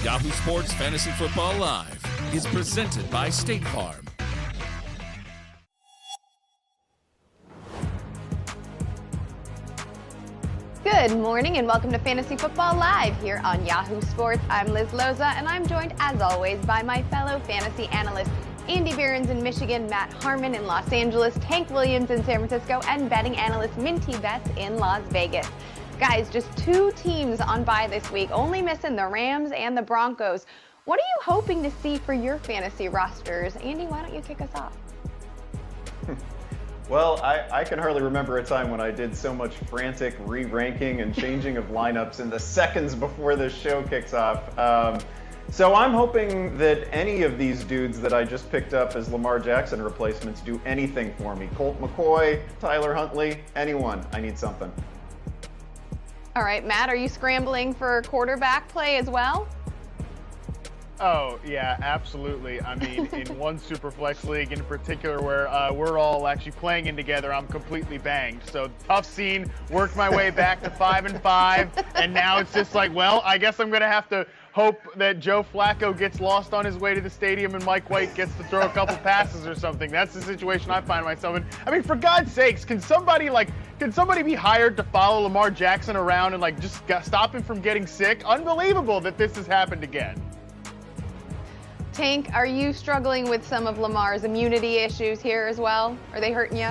Yahoo Sports Fantasy Football Live is presented by State Farm. Good morning and welcome to Fantasy Football Live here on Yahoo Sports. I'm Liz Loza and I'm joined as always by my fellow fantasy analysts Andy Behrens in Michigan, Matt Harmon in Los Angeles, Tank Williams in San Francisco, and betting analyst Minty Betts in Las Vegas. Guys, just two teams on bye this week, only missing the Rams and the Broncos. What are you hoping to see for your fantasy rosters? Andy, why don't you kick us off? Well, I can hardly remember a time when I did so much frantic re-ranking and changing of lineups in the seconds before this show kicks off. So I'm hoping that any of these dudes that I just picked up as Lamar Jackson replacements do anything for me. Colt McCoy, Tyler Huntley, anyone. I need something. All right, Matt, are you scrambling for quarterback play as well? Oh, yeah, absolutely. I mean, in one Superflex league in particular where we're all actually playing in together, I'm completely banged. So tough scene, worked my way back to 5-5, and now it's just like, well, I guess I'm going to have to hope that Joe Flacco gets lost on his way to the stadium and Mike White gets to throw a couple passes or something. That's the situation I find myself in. I mean, for God's sakes, can somebody be hired to follow Lamar Jackson around and just stop him from getting sick? Unbelievable that this has happened again. Tank, are you struggling with some of Lamar's immunity issues here as well? Are they hurting you?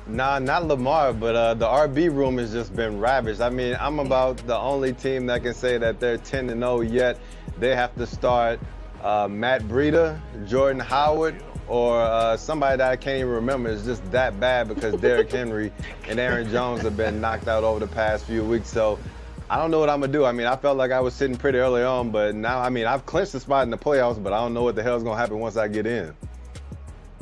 Nah, not Lamar, but the RB room has just been ravaged. I mean, I'm about the only team that can say that they're 10-0, yet they have to start Matt Breida, Jordan Howard, or somebody that I can't even remember. It's just that bad because Derrick Henry and Aaron Jones have been knocked out over the past few weeks. So I don't know what I'm going to do. I mean, I felt like I was sitting pretty early on, but now, I mean, I've clinched the spot in the playoffs, but I don't know what the hell is going to happen once I get in.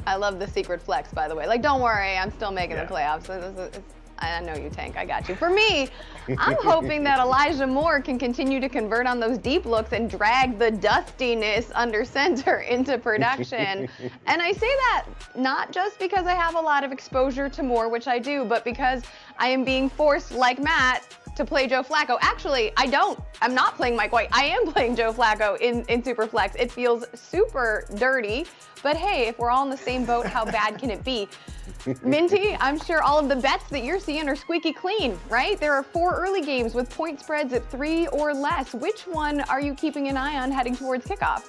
I love the secret flex, by the way. Don't worry, I'm still making the playoffs. I know you, Tank. I got you. For me, I'm hoping that Elijah Moore can continue to convert on those deep looks and drag the dustiness under center into production. And I say that not just because I have a lot of exposure to Moore, which I do, but because I am being forced, like Matt, to play Joe Flacco. Actually, I don't. I'm not playing Mike White. I am playing Joe Flacco in Superflex. It feels super dirty, but hey, if we're all in the same boat, how bad can it be? Minty, I'm sure all of the bets that you're seeing are squeaky clean, right? There are 4 early games with point spreads at 3 or less. Which one are you keeping an eye on heading towards kickoff?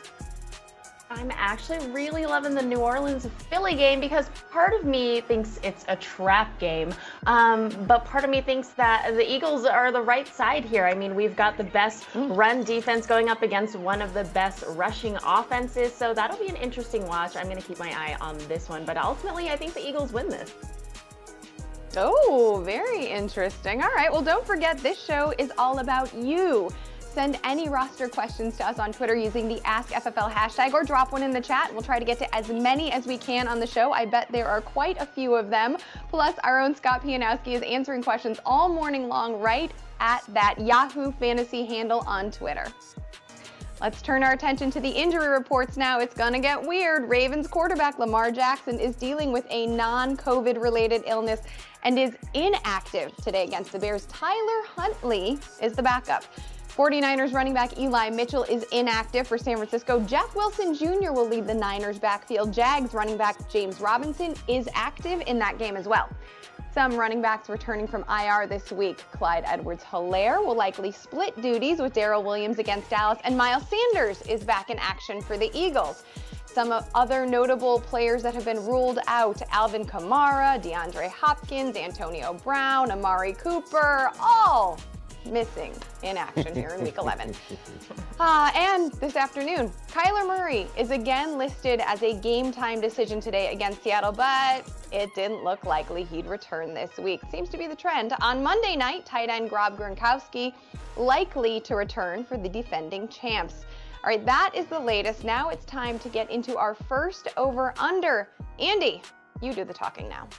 I'm actually really loving the New Orleans-Philly game because part of me thinks it's a trap game, but part of me thinks that the Eagles are the right side here. I mean, we've got the best run defense going up against one of the best rushing offenses, so that'll be an interesting watch. I'm going to keep my eye on this one, but ultimately I think the Eagles win this. Oh, very interesting. All right, well, don't forget this show is all about you. Send any roster questions to us on Twitter using the AskFFL hashtag or drop one in the chat. We'll try to get to as many as we can on the show. I bet there are quite a few of them. Plus, our own Scott Pianowski is answering questions all morning long right at that Yahoo Fantasy handle on Twitter. Let's turn our attention to the injury reports now. It's going to get weird. Ravens quarterback Lamar Jackson is dealing with a non-COVID related illness and is inactive today against the Bears. Tyler Huntley is the backup. 49ers running back Eli Mitchell is inactive for San Francisco. Jeff Wilson Jr. will lead the Niners backfield. Jags running back James Robinson is active in that game as well. Some running backs returning from IR this week. Clyde Edwards-Helaire will likely split duties with Darrell Williams against Dallas, and Miles Sanders is back in action for the Eagles. Some other notable players that have been ruled out: Alvin Kamara, DeAndre Hopkins, Antonio Brown, Amari Cooper, all missing in action here in week 11. And this afternoon, Kyler Murray is again listed as a game time decision today against Seattle, but it didn't look likely he'd return this week. Seems to be the trend. On Monday night, tight end Rob Gronkowski likely to return for the defending champs. All right, that is the latest. Now it's time to get into our first over-under. Andy, you do the talking now.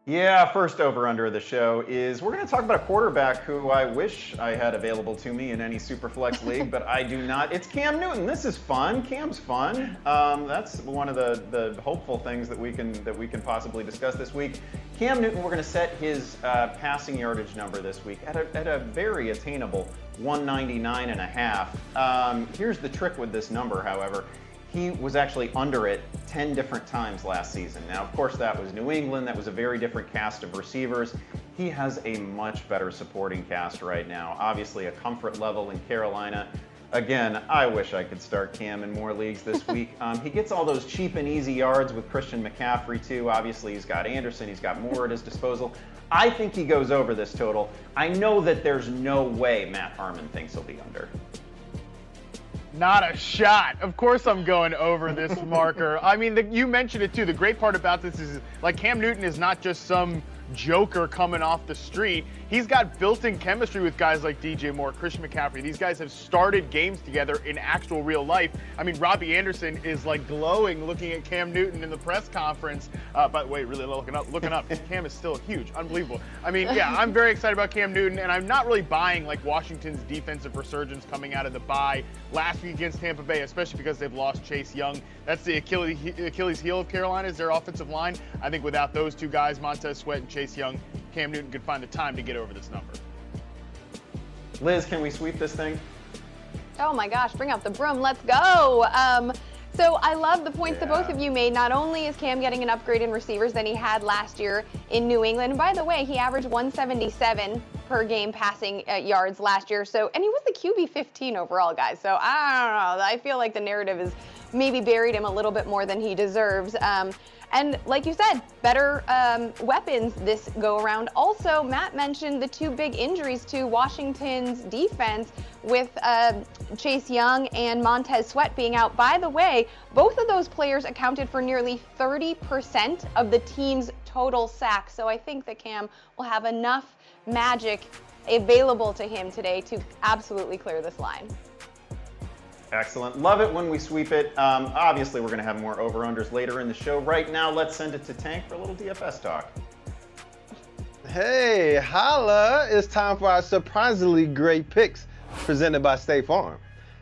Yeah, first over-under of the show is we're going to talk about a quarterback who I wish I had available to me in any Superflex league, but I do not. It's Cam Newton. This is fun. Cam's fun. That's one of the hopeful things that we can possibly discuss this week. Cam Newton, we're going to set his passing yardage number this week at a very attainable 199.5. Here's the trick with this number, however. He was actually under it 10 different times last season. Now, of course, that was New England. That was a very different cast of receivers. He has a much better supporting cast right now. Obviously, a comfort level in Carolina. Again, I wish I could start Cam in more leagues this week. He gets all those cheap and easy yards with Christian McCaffrey, too. Obviously, he's got Anderson. He's got Moore at his disposal. I think he goes over this total. I know that there's no way Matt Harmon thinks he'll be under. Not a shot. Of course I'm going over this marker. I mean, you mentioned it too. The great part about this is, like, Cam Newton is not just some joker coming off the street. He's got built-in chemistry with guys like DJ Moore, Christian McCaffrey. These guys have started games together in actual real life. I mean, Robbie Anderson is like glowing looking at Cam Newton in the press conference. By the way, really looking up. Cam is still huge, unbelievable. I mean, yeah, I'm very excited about Cam Newton, and I'm not really buying like Washington's defensive resurgence coming out of the bye last week against Tampa Bay, especially because they've lost Chase Young. That's the Achilles heel of Carolina is their offensive line. I think without those two guys, Montez Sweat and Chase Young, Cam Newton could find the time to get over this number. Liz, can we sweep this thing? Oh my gosh, bring out the broom. Let's go. So I love the points that both of you made. Not only is Cam getting an upgrade in receivers than he had last year in New England. And by the way, he averaged 177 per game passing yards last year. And he was the QB 15 overall, guys. So I don't know. I feel like the narrative is maybe buried him a little bit more than he deserves. And like you said, better weapons this go around. Also, Matt mentioned the two big injuries to Washington's defense with Chase Young and Montez Sweat being out. By the way, both of those players accounted for nearly 30% of the team's total sacks. So I think that Cam will have enough magic available to him today to absolutely clear this line. Excellent. Love it when we sweep it. Obviously, we're going to have more over-unders later in the show. Right now, let's send it to Tank for a little DFS talk. Hey, holla. It's time for our surprisingly great picks presented by State Farm.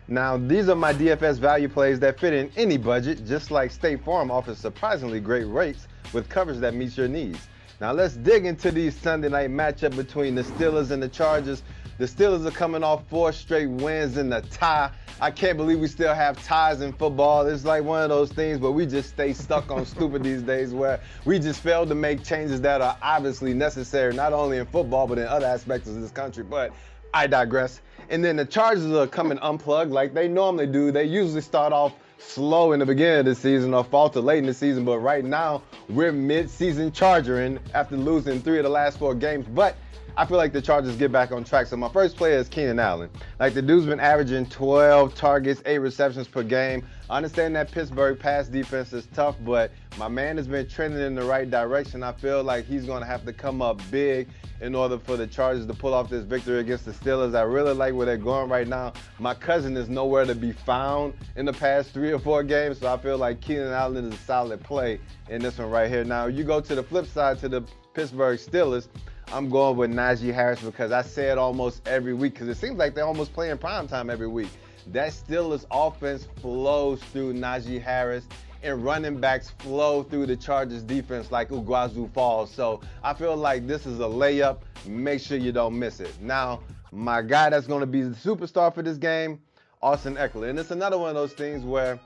Now, these are my DFS value plays that fit in any budget, just like State Farm offers surprisingly great rates with coverage that meets your needs. Now, let's dig into these Sunday night matchup between the Steelers and the Chargers. The Steelers are coming off 4 straight wins in a tie. I can't believe we still have ties in football. It's like one of those things where we just stay stuck on stupid these days, where we just fail to make changes that are obviously necessary, not only in football, but in other aspects of this country. But I digress. And then the Chargers are coming unplugged like they normally do. They usually start off slow in the beginning of the season or falter late in the season, but right now we're mid-season chargering after losing 3 of the last 4 games. But I feel like the Chargers get back on track. So my first player is Keenan Allen. Like, the dude's been averaging 12 targets, 8 receptions per game. I understand that Pittsburgh pass defense is tough, but my man has been trending in the right direction. I feel like he's going to have to come up big in order for the Chargers to pull off this victory against the Steelers. I really like where they're going right now. My cousin is nowhere to be found in the past 3 or 4 games, so I feel like Keenan Allen is a solid play in this one right here. Now, you go to the flip side to the Pittsburgh Steelers. I'm going with Najee Harris because I say it almost every week because it seems like they're almost playing primetime every week. That Steelers offense flows through Najee Harris, and running backs flow through the Chargers defense like Iguazu Falls. So I feel like this is a layup. Make sure you don't miss it. Now, my guy that's going to be the superstar for this game, Austin Eckler. And it's another one of those things where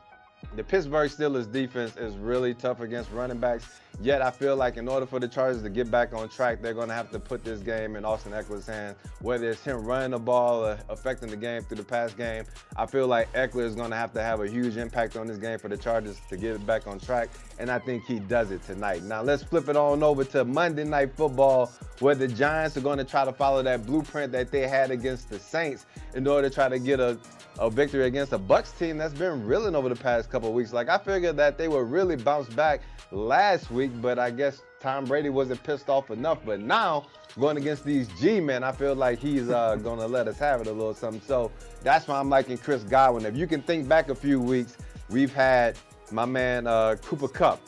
the Pittsburgh Steelers defense is really tough against running backs. Yet I feel like in order for the Chargers to get back on track, they're going to have to put this game in Austin Eckler's hands. Whether it's him running the ball or affecting the game through the pass game, I feel like Eckler is going to have a huge impact on this game for the Chargers to get it back on track. And I think he does it tonight. Now let's flip it on over to Monday Night Football, where the Giants are going to try to follow that blueprint that they had against the Saints in order to try to get a victory against a Bucs team that's been reeling over the past couple of weeks. Like, I figured that they would really bounce back last week, but I guess Tom Brady wasn't pissed off enough. But now, going against these G-men, I feel like he's going to let us have it a little something. So that's why I'm liking Chris Godwin. If you can think back a few weeks, we've had my man Cooper Kupp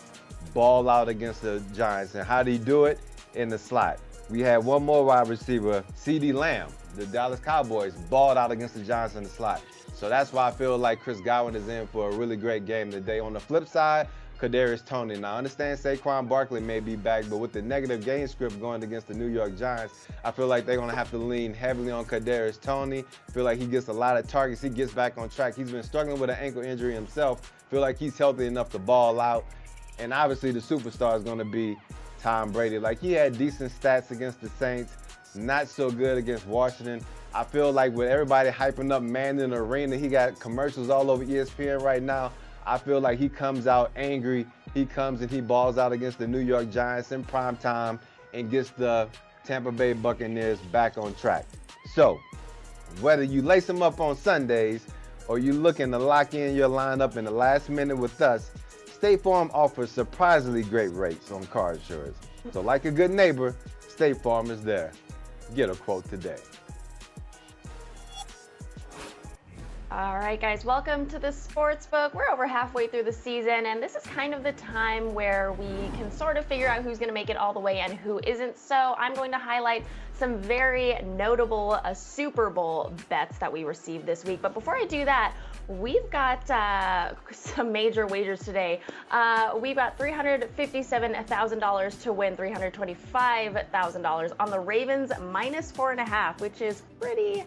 ball out against the Giants. And how did he do it? in the slot. We had one more wide receiver, CeeDee Lamb. The Dallas Cowboys balled out against the Giants in the slot. So that's why I feel like Chris Godwin is in for a really great game today. On the flip side, Kadarius Toney. Now, I understand Saquon Barkley may be back, but with the negative game script going against the New York Giants, I feel like they're going to have to lean heavily on Kadarius Toney. I feel like he gets a lot of targets. He gets back on track. He's been struggling with an ankle injury himself. I feel like he's healthy enough to ball out. And obviously, the superstar is going to be Tom Brady. Like, he had decent stats against the Saints, not so good against Washington. I feel like with everybody hyping up Man in the Arena, he got commercials all over ESPN right now. I feel like he comes out angry. He comes and he balls out against the New York Giants in prime time and gets the Tampa Bay Buccaneers back on track. So, whether you lace them up on Sundays or you're looking to lock in your lineup in the last minute with us, State Farm offers surprisingly great rates on car insurance. So like a good neighbor, State Farm is there. Get a quote today. All right, guys, welcome to the Sportsbook. We're over halfway through the season, and this is kind of the time where we can sort of figure out who's going to make it all the way and who isn't. So I'm going to highlight some very notable Super Bowl bets that we received this week. But before I do that, we've got some major wagers today. We've got $357,000 to win $325,000 on the Ravens -4.5, which is pretty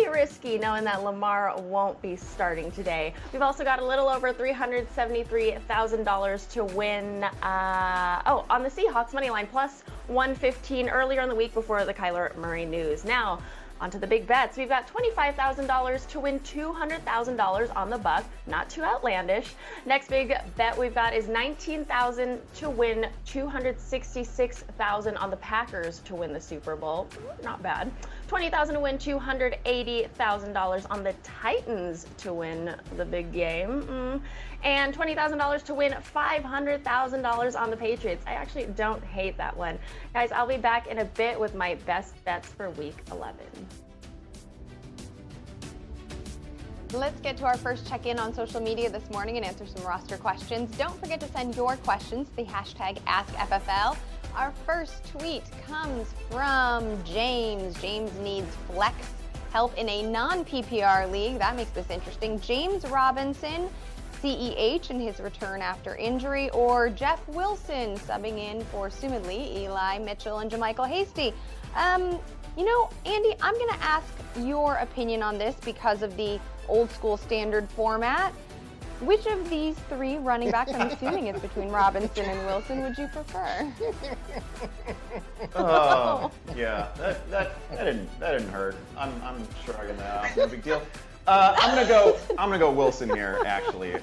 risky knowing that Lamar won't be starting today. We've also got a little over $373,000 to win on the Seahawks money line +115 earlier in the week before the Kyler Murray news. Now, onto the big bets. We've got $25,000 to win $200,000 on the Buck. Not too outlandish. Next big bet we've got is $19,000 to win $266,000 on the Packers to win the Super Bowl. Not bad. $20,000 to win $280,000 on the Titans to win the big game. And $20,000 to win $500,000 on the Patriots. I actually don't hate that one. Guys, I'll be back in a bit with my best bets for week 11. Let's get to our first check-in on social media this morning and answer some roster questions. Don't forget to send your questions to the hashtag AskFFL. Our first tweet comes from James. James needs flex help in a non-PPR league. That makes this interesting. James Robinson, CEH in his return after injury, or Jeff Wilson subbing in for assumedly Eli Mitchell and Jermichael Hasty. You know, Andy, I'm going to ask your opinion on this because of the old school standard format. Which of these three running backs, I'm assuming it's between Robinson and Wilson, would you prefer? Oh, yeah, that didn't hurt. I'm shrugging that off. No big deal. I'm gonna go Wilson here. Actually,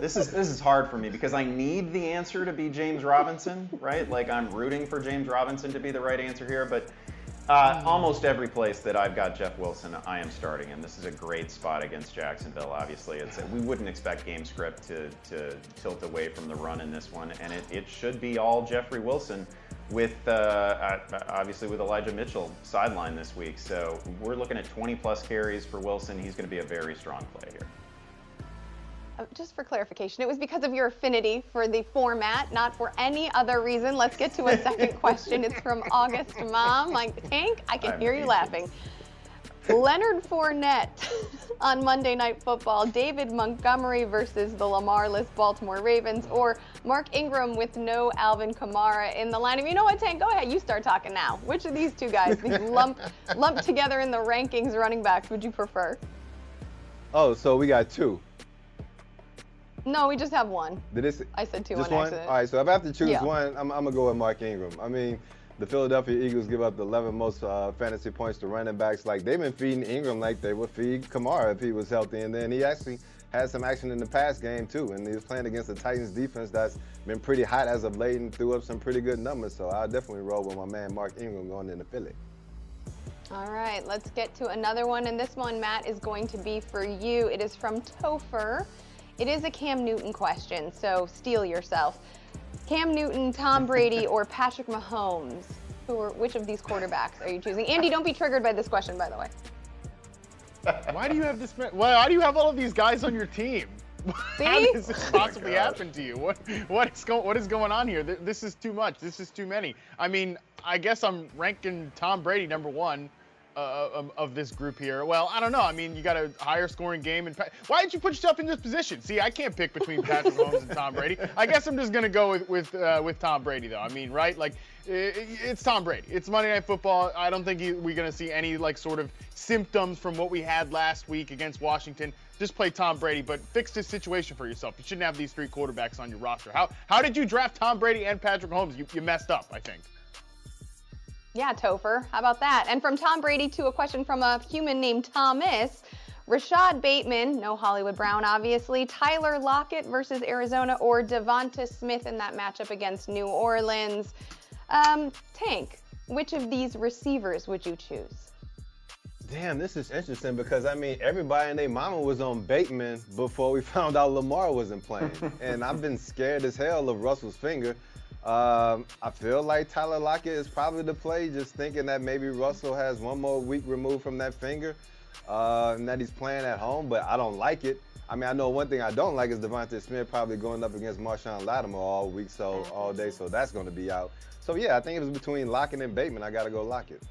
this is hard for me because I need the answer to be James Robinson, right? Like, I'm rooting for James Robinson to be the right answer here, but almost every place that I've got Jeff Wilson, I am starting, and this is a great spot against Jacksonville. Obviously, we wouldn't expect game script to tilt away from the run in this one, and it should be all Jeffrey Wilson, with obviously with Elijah Mitchell sidelined this week. So we're looking at 20+ carries for Wilson. He's going to be a very strong play here. Just for clarification, it was because of your affinity for the format, not for any other reason. Let's get to a second question. It's from August Mom. Hank, I can hear you laughing. Leonard Fournette on Monday Night Football, David Montgomery versus the Lamar-less Baltimore Ravens, or Mark Ingram with no Alvin Kamara in the lineup. You know what, Tank? Go ahead. You start talking now. Which of these two guys, these lumped together in the rankings running backs, would you prefer? Oh, so we got two. No, we just have one. I said two just on one? accident. All right, so if I have to choose one, I'm going to go with Mark Ingram. I mean, the Philadelphia Eagles give up the 11th most fantasy points to running backs. Like, they've been feeding Ingram like they would feed Kamara if he was healthy. And then he actually had some action in the pass game, too. And he was playing against the Titans defense that's been pretty hot as of late and threw up some pretty good numbers. So I'll definitely roll with my man Mark Ingram going into Philly. All right, let's get to another one. And this one, Matt, is going to be for you. It is from Topher. It is a Cam Newton question, so steel yourself. Cam Newton, Tom Brady, or Patrick Mahomes? Which of these quarterbacks are you choosing? Andy, don't be triggered by this question, by the way. Why do you have why do you have all of these guys on your team? See? How does this possibly happen to you? What is going on here? This is too much. This is too many. I mean, I guess I'm ranking Tom Brady number one of this group here. Well, I don't know. I mean, you got a higher scoring game. And why did you put yourself in this position? See, I can't pick between Patrick Mahomes and Tom Brady. I guess I'm just gonna go with Tom Brady, though. I mean, right? Like, it's Tom Brady. It's Monday Night Football. I don't think we're gonna see any like sort of symptoms from what we had last week against Washington. Just play Tom Brady, but fix this situation for yourself. You shouldn't have these three quarterbacks on your roster. How did you draft Tom Brady and Patrick Mahomes? You messed up, I think. Yeah, Topher, how about that? And from Tom Brady to a question from a human named Thomas. Rashad Bateman, no Hollywood Brown, obviously. Tyler Lockett versus Arizona, or Devonta Smith in that matchup against New Orleans. Tank, which of these receivers would you choose? Damn, this is interesting because, I mean, everybody and their mama was on Bateman before we found out Lamar wasn't playing. And I've been scared as hell of Russell's finger. I feel like Tyler Lockett is probably the play, just thinking that maybe Russell has one more week removed from that finger and that he's playing at home, but I don't like it. I mean, I know one thing I don't like is Devonta Smith probably going up against Marshawn Lattimore all day, so that's going to be out. So, yeah, I think it was between Lockett and Bateman. I got to go Lockett.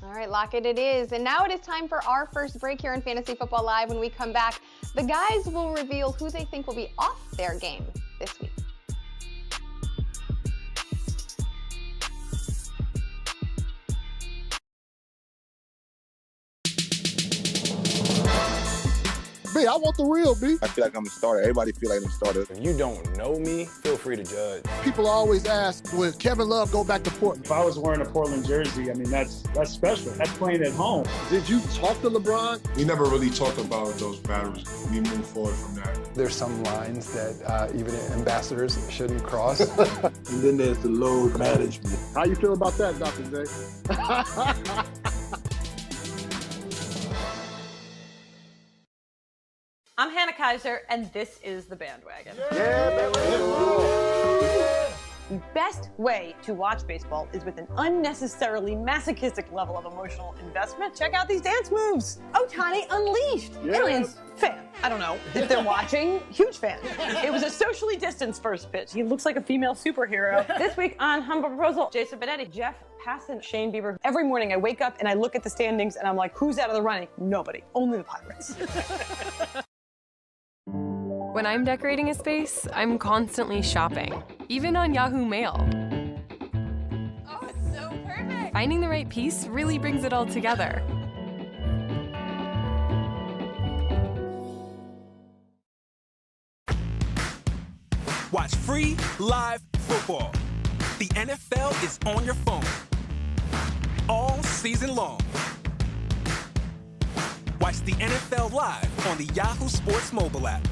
All right, Lockett it is. And now it is time for our first break here in Fantasy Football Live. When we come back, the guys will reveal who they think will be off their game this week. B, I want the real B. I feel like I'm a starter. Everybody feel like I'm a starter. If you don't know me, feel free to judge. People always ask, will Kevin Love go back to Portland? If I was wearing a Portland jersey, I mean, that's special. That's playing at home. Did you talk to LeBron? We never really talked about those battles. We moved forward from that. There's some lines that even ambassadors shouldn't cross. And then there's the load management. How you feel about that, Dr. J? I'm Hannah Kaiser, and this is The Bandwagon. The best way to watch baseball is with an unnecessarily masochistic level of emotional investment. Check out these dance moves. Ohtani Unleashed. Aliens fan. I don't know if they're watching. Huge fan. It was a socially distanced first pitch. He looks like a female superhero. This week on Humble Proposal, Jason Benetti, Jeff Passan, Shane Bieber. Every morning I wake up and I look at the standings and I'm like, who's out of the running? Nobody. Only the Pirates. When I'm decorating a space, I'm constantly shopping, even on Yahoo Mail. Oh, it's so perfect. Finding the right piece really brings it all together. Watch free, live football. The NFL is on your phone all season long. Watch the NFL live on the Yahoo Sports mobile app.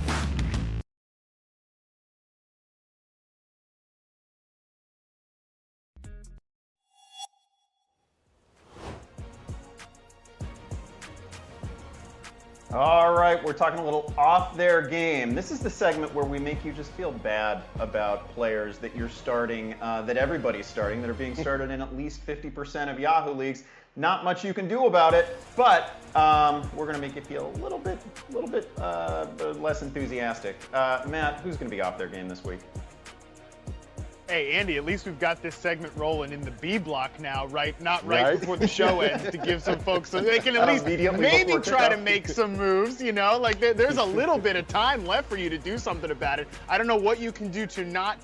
All right, we're talking a little off their game. This is the segment where we make you just feel bad about players that you're starting, that everybody's starting, that are being started in at least 50% of Yahoo leagues. Not much you can do about it, but we're going to make you feel a little bit less enthusiastic. Matt, who's going to be off their game this week? Hey, Andy, at least we've got this segment rolling in the B block now, right? Not right before the show ends, to give some folks so they can at least maybe try to make some moves, you know? Like, there's a little bit of time left for you to do something about it. I don't know what you can do to not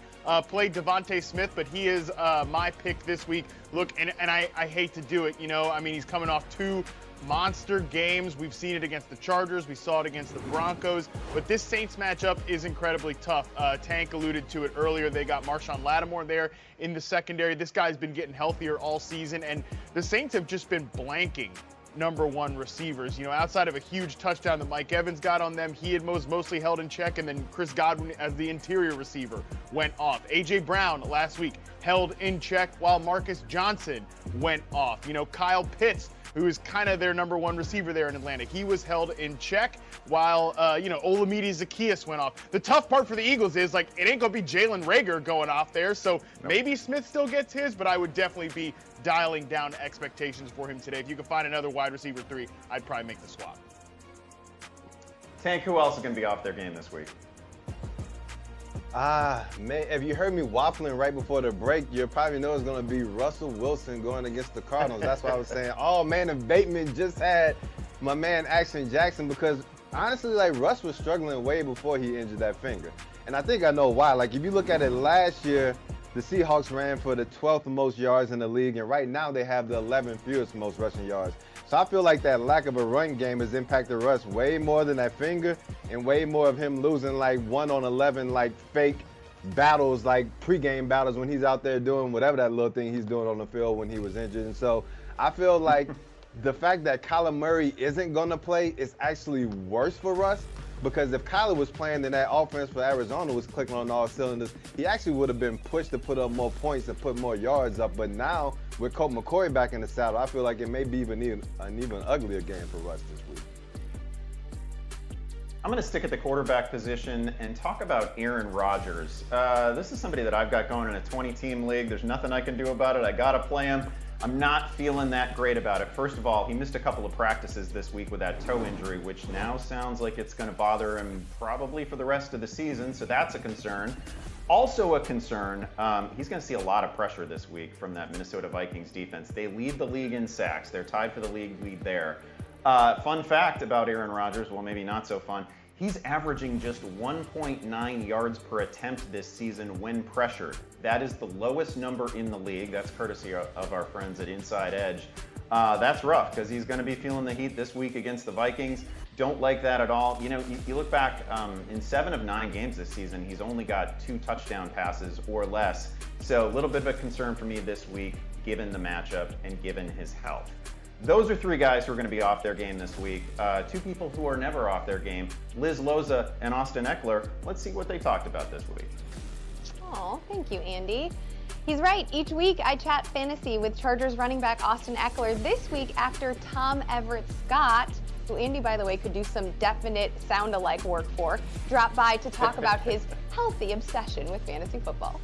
play Devonta Smith, but he is my pick this week. Look, and I hate to do it, you know? I mean, he's coming off 2 monster games. We've seen it against the Chargers. We saw it against the Broncos. But this Saints matchup is incredibly tough. Tank alluded to it earlier. They got Marshawn Lattimore there in the secondary. This guy's been getting healthier all season, and the Saints have just been blanking #1 receivers. You know, outside of a huge touchdown that Mike Evans got on them, he had mostly held in check, and then Chris Godwin as the interior receiver went off. A.J. Brown last week held in check while Marcus Johnson went off. You know, Kyle Pitts, who is kind of their #1 receiver there in Atlanta, he was held in check while, Olamide Zaccheaus went off. The tough part for the Eagles is, like, it ain't going to be Jalen Reagor going off there, so maybe Smith still gets his, but I would definitely be dialing down expectations for him today. If you could find another wide receiver 3, I'd probably make the swap. Tank, who else is going to be off their game this week? Man, if you heard me waffling right before the break, you probably know it's going to be Russell Wilson going against the Cardinals. That's why I was saying, oh, man, if Bateman just had my man Action Jackson, because honestly, like, Russ was struggling way before he injured that finger. And I think I know why. Like, if you look at it last year, the Seahawks ran for the 12th most yards in the league, and right now they have the 11th fewest most rushing yards. So I feel like that lack of a run game has impacted Russ way more than that finger, and way more of him losing like 1 on 11 like fake battles, like pregame battles when he's out there doing whatever that little thing he's doing on the field when he was injured. And so I feel like the fact that Kyler Murray isn't going to play is actually worse for Russ, because if Kyler was playing, then that offense for Arizona was clicking on all cylinders. He actually would have been pushed to put up more points and put more yards up. But now, with Colt McCoy back in the saddle, I feel like it may be an even uglier game for Russ this week. I'm going to stick at the quarterback position and talk about Aaron Rodgers. This is somebody that I've got going in a 20-team league. There's nothing I can do about it. I got to play him. I'm not feeling that great about it. First of all, he missed a couple of practices this week with that toe injury, which now sounds like it's going to bother him probably for the rest of the season, so that's a concern. Also a concern, he's going to see a lot of pressure this week from that Minnesota Vikings defense. They lead the league in sacks. They're tied for the league lead there. Fun fact about Aaron Rodgers, well, maybe not so fun. He's averaging just 1.9 yards per attempt this season when pressured. That is the lowest number in the league. That's courtesy of our friends at Inside Edge. That's rough because he's going to be feeling the heat this week against the Vikings. Don't like that at all. You know, you look back, in 7 of 9 games this season, he's only got 2 touchdown passes or less. So a little bit of a concern for me this week, given the matchup and given his health. Those are 3 guys who are going to be off their game this week. 2 people who are never off their game, Liz Loza and Austin Eckler. Let's see what they talked about this week. Oh, thank you, Andy. He's right. Each week I chat fantasy with Chargers running back Austin Eckler. This week after Tom Everett-Scott, who Andy, by the way, could do some definite sound-alike work for, dropped by to talk about his healthy obsession with fantasy football.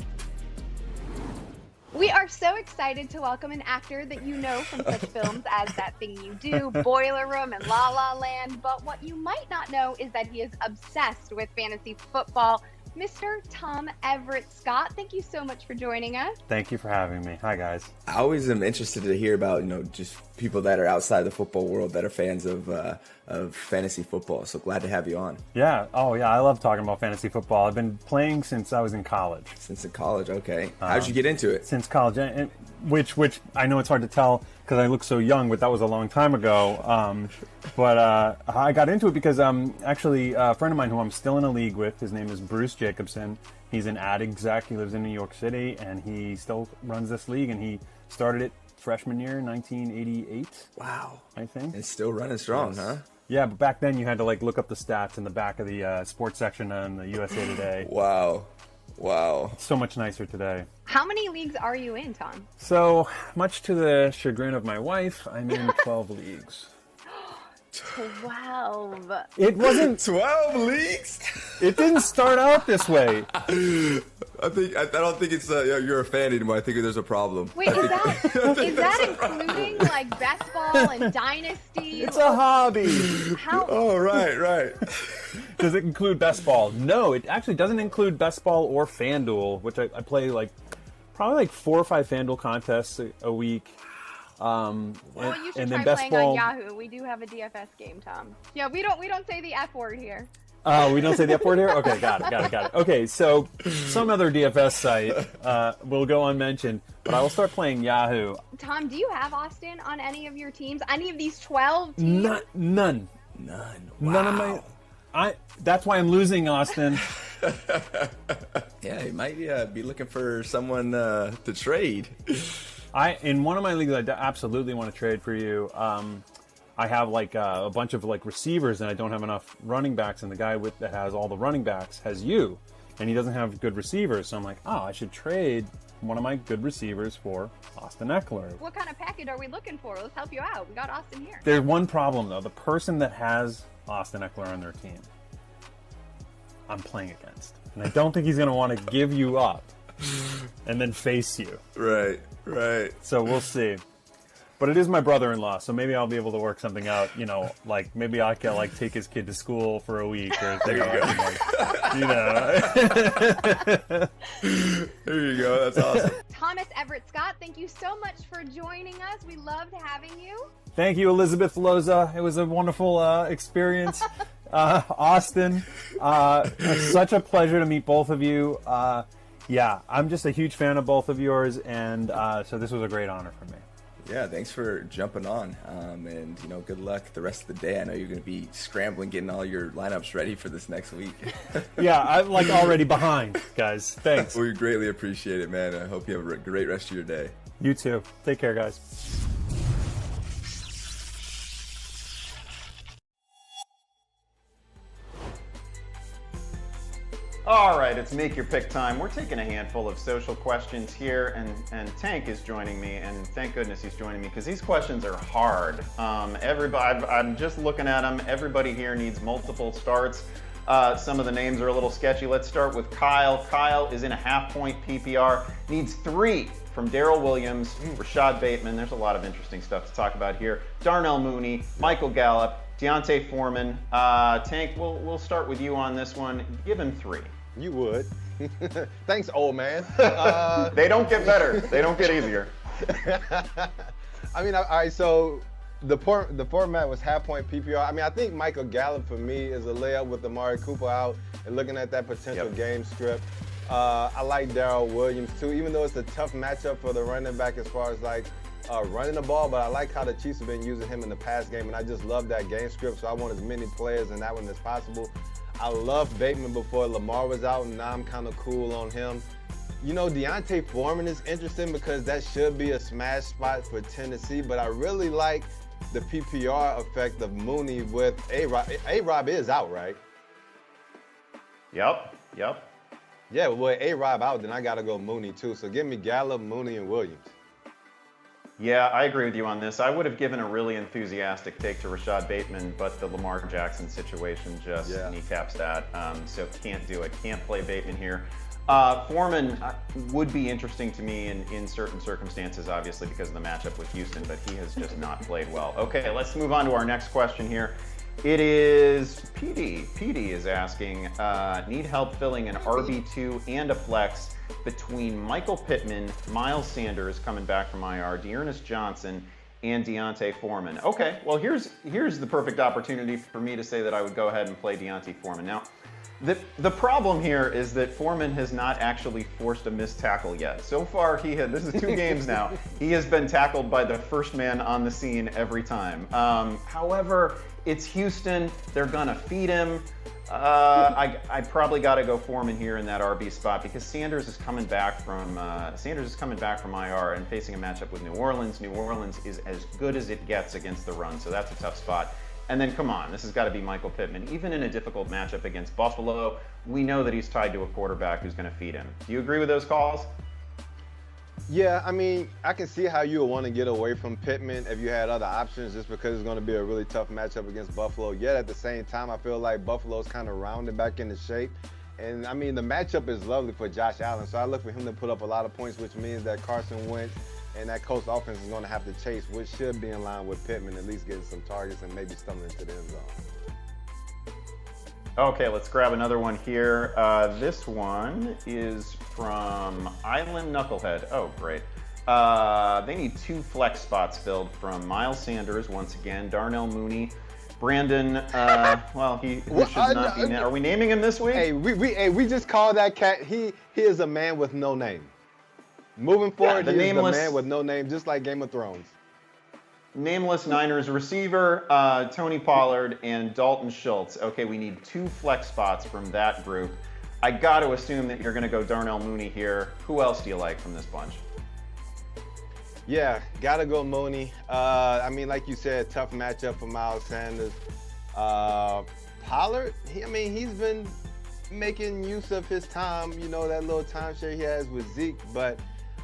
We are so excited to welcome an actor that you know from such films as That Thing You Do, Boiler Room, and La La Land. But what you might not know is that he is obsessed with fantasy football. Mr. Tom Everett-Scott, thank you so much for joining us. Thank you for having me. Hi, guys. I always am interested to hear about, just people that are outside the football world that are fans of fantasy football. So glad to have you on. Yeah. Oh, yeah. I love talking about fantasy football. I've been playing since I was in college. Since in college, okay. How'd you get into it? Since college, and which I know it's hard to tell because I look so young, but that was a long time ago. But I got into it because actually a friend of mine who I'm still in a league with, his name is Bruce Jacobson. He's an ad exec. He lives in New York City, and he still runs this league, and he started it freshman year, 1988. Wow. I think. It's still running strong, huh? Yeah, but back then you had to look up the stats in the back of the sports section on the USA Today. Wow. It's so much nicer today. How many leagues are you in, Tom? So, much to the chagrin of my wife, I'm in 12 leagues. 12. It wasn't 12 leagues. It didn't start out this way. I don't think it's you're a fan anymore. I think there's a problem. Wait, is that including best ball and dynasty? It's a hobby. How? Oh, right. Does it include best ball? No, it actually doesn't include best ball or FanDuel, which I play probably 4 or 5 FanDuel contests a week. Well, you should try best playing ball... on Yahoo. We do have a DFS game, Tom. Yeah, we don't say the F word here. We don't say the F word here? Okay, got it. Okay, so some other DFS site will go unmentioned, but I will start playing Yahoo. Tom, do you have Austin on any of your teams? Any of these 12 teams? None. Wow. None of my... That's why I'm losing, Austin. Yeah, you might be looking for someone to trade. In one of my leagues, I absolutely want to trade for you. I have a bunch of receivers, and I don't have enough running backs. And the guy that has all the running backs has you, and he doesn't have good receivers. So I'm like, I should trade one of my good receivers for Austin Eckler. What kind of package are we looking for? Let's help you out. We got Austin here. There's one problem though: the person that has Austin Eckler on their team, I'm playing against, and I don't think he's going to want to give you up and then face you. Right. So we'll see. But it is my brother-in-law, so maybe I'll be able to work something out. You know, like maybe I can like take his kid to school for a week or There you go. There you go. That's awesome. Thomas Everett Scott, thank you so much for joining us. We loved having you. Thank you, Elizabeth Loza. It was a wonderful experience. Austin, such a pleasure to meet both of you. Yeah, I'm just a huge fan of both of yours, and so this was a great honor for me. Yeah, thanks for jumping on, and good luck the rest of the day. I know you're going to be scrambling, getting all your lineups ready for this next week. Yeah, I'm like already behind, guys. Thanks. We greatly appreciate it, man. I hope you have a great rest of your day. You too. Take care, guys. All right, it's Make Your Pick time. We're taking a handful of social questions here, and Tank is joining me, and thank goodness he's joining me because these questions are hard. Everybody, I'm just looking at them. Everybody here needs multiple starts. Some of the names are a little sketchy. Let's start with Kyle. Kyle is in a half-point PPR, needs 3 from Darrell Williams, Rashad Bateman. There's a lot of interesting stuff to talk about here. Darnell Mooney, Michael Gallup, Deontay Foreman. Tank, we'll start with you on this one. Give him 3. You would. Thanks, old man. They don't get better. They don't get easier. I mean, all right, so the format was half-point PPR. I mean, I think Michael Gallup for me is a layup with Amari Cooper out and looking at that potential game script. I like Darrell Williams, too, even though it's a tough matchup for the running back as far as, like, running the ball, but I like how the Chiefs have been using him in the pass game, and I just love that game script, so I want as many players in that one as possible. I loved Bateman before Lamar was out, and now I'm kind of cool on him. Deontay Foreman is interesting because that should be a smash spot for Tennessee, but I really like the PPR effect of Mooney with A-Rob. A-Rob is out, right? Yep. Yeah, well, with A-Rob out, then I got to go Mooney, too. So give me Gallup, Mooney, and Williams. Yeah, I agree with you on this. I would have given a really enthusiastic take to Rashad Bateman, but the Lamar Jackson situation just kneecaps that. So can't do it. Can't play Bateman here. Foreman would be interesting to me in certain circumstances, obviously, because of the matchup with Houston, but he has just not played well. Okay, let's move on to our next question here. It is PD. PD is asking, need help filling an RB2 and a flex between Michael Pittman, Miles Sanders coming back from IR, Dearness Johnson, and Deontay Foreman. Okay, well here's the perfect opportunity for me to say that I would go ahead and play Deontay Foreman. Now, the problem here is that Foreman has not actually forced a missed tackle yet. So far, this is 2 games now, he has been tackled by the first man on the scene every time. However, it's Houston, they're gonna feed him. I probably got to go Foreman here in that RB spot because Sanders is coming back from IR and facing a matchup with New Orleans. New Orleans is as good as it gets against the run, so that's a tough spot. And then come on, this has got to be Michael Pittman. Even in a difficult matchup against Buffalo, we know that he's tied to a quarterback who's going to feed him. Do you agree with those calls? Yeah, I mean, I can see how you would want to get away from Pittman if you had other options just because it's going to be a really tough matchup against Buffalo. Yet at the same time, I feel like Buffalo's kind of rounded back into shape. And, I mean, the matchup is lovely for Josh Allen, so I look for him to put up a lot of points, which means that Carson Wentz and that Colts offense is going to have to chase, which should be in line with Pittman, at least getting some targets and maybe stumbling into the end zone. Okay, let's grab another one here. This one is from Island Knucklehead. Oh, great. They need 2 flex spots filled from Miles Sanders, once again, Darnell Mooney, Brandon, well, he should not be. Are we naming him this week? Hey, we just call that cat. He is a man with no name. Moving forward, he is the man with no name, just like Game of Thrones. Nameless Niners receiver, Tony Pollard and Dalton Schultz. Okay, we need 2 flex spots from that group. I got to assume that you're going to go Darnell Mooney here. Who else do you like from this bunch? Yeah, got to go Mooney. I mean, like you said, tough matchup for Miles Sanders. Pollard, he's been making use of his time, that little timeshare he has with Zeke, but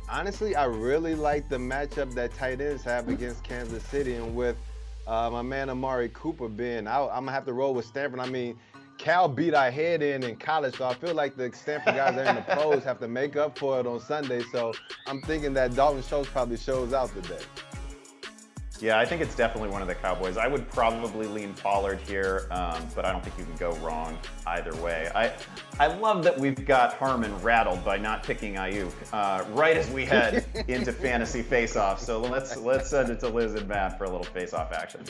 honestly, I really like the matchup that tight ends have against Kansas City, and with my man Amari Cooper being out, I'm going to have to roll with Stanford. I mean, Cal beat our head in college, so I feel like the Stanford guys that are in the pros have to make up for it on Sunday, so I'm thinking that Dalton Schultz probably shows out today. Yeah, I think it's definitely one of the Cowboys. I would probably lean Pollard here, but I don't think you can go wrong either way. I love that we've got Harmon rattled by not picking Ayuk right as we head into fantasy face-off. So let's send it to Liz and Matt for a little face-off action.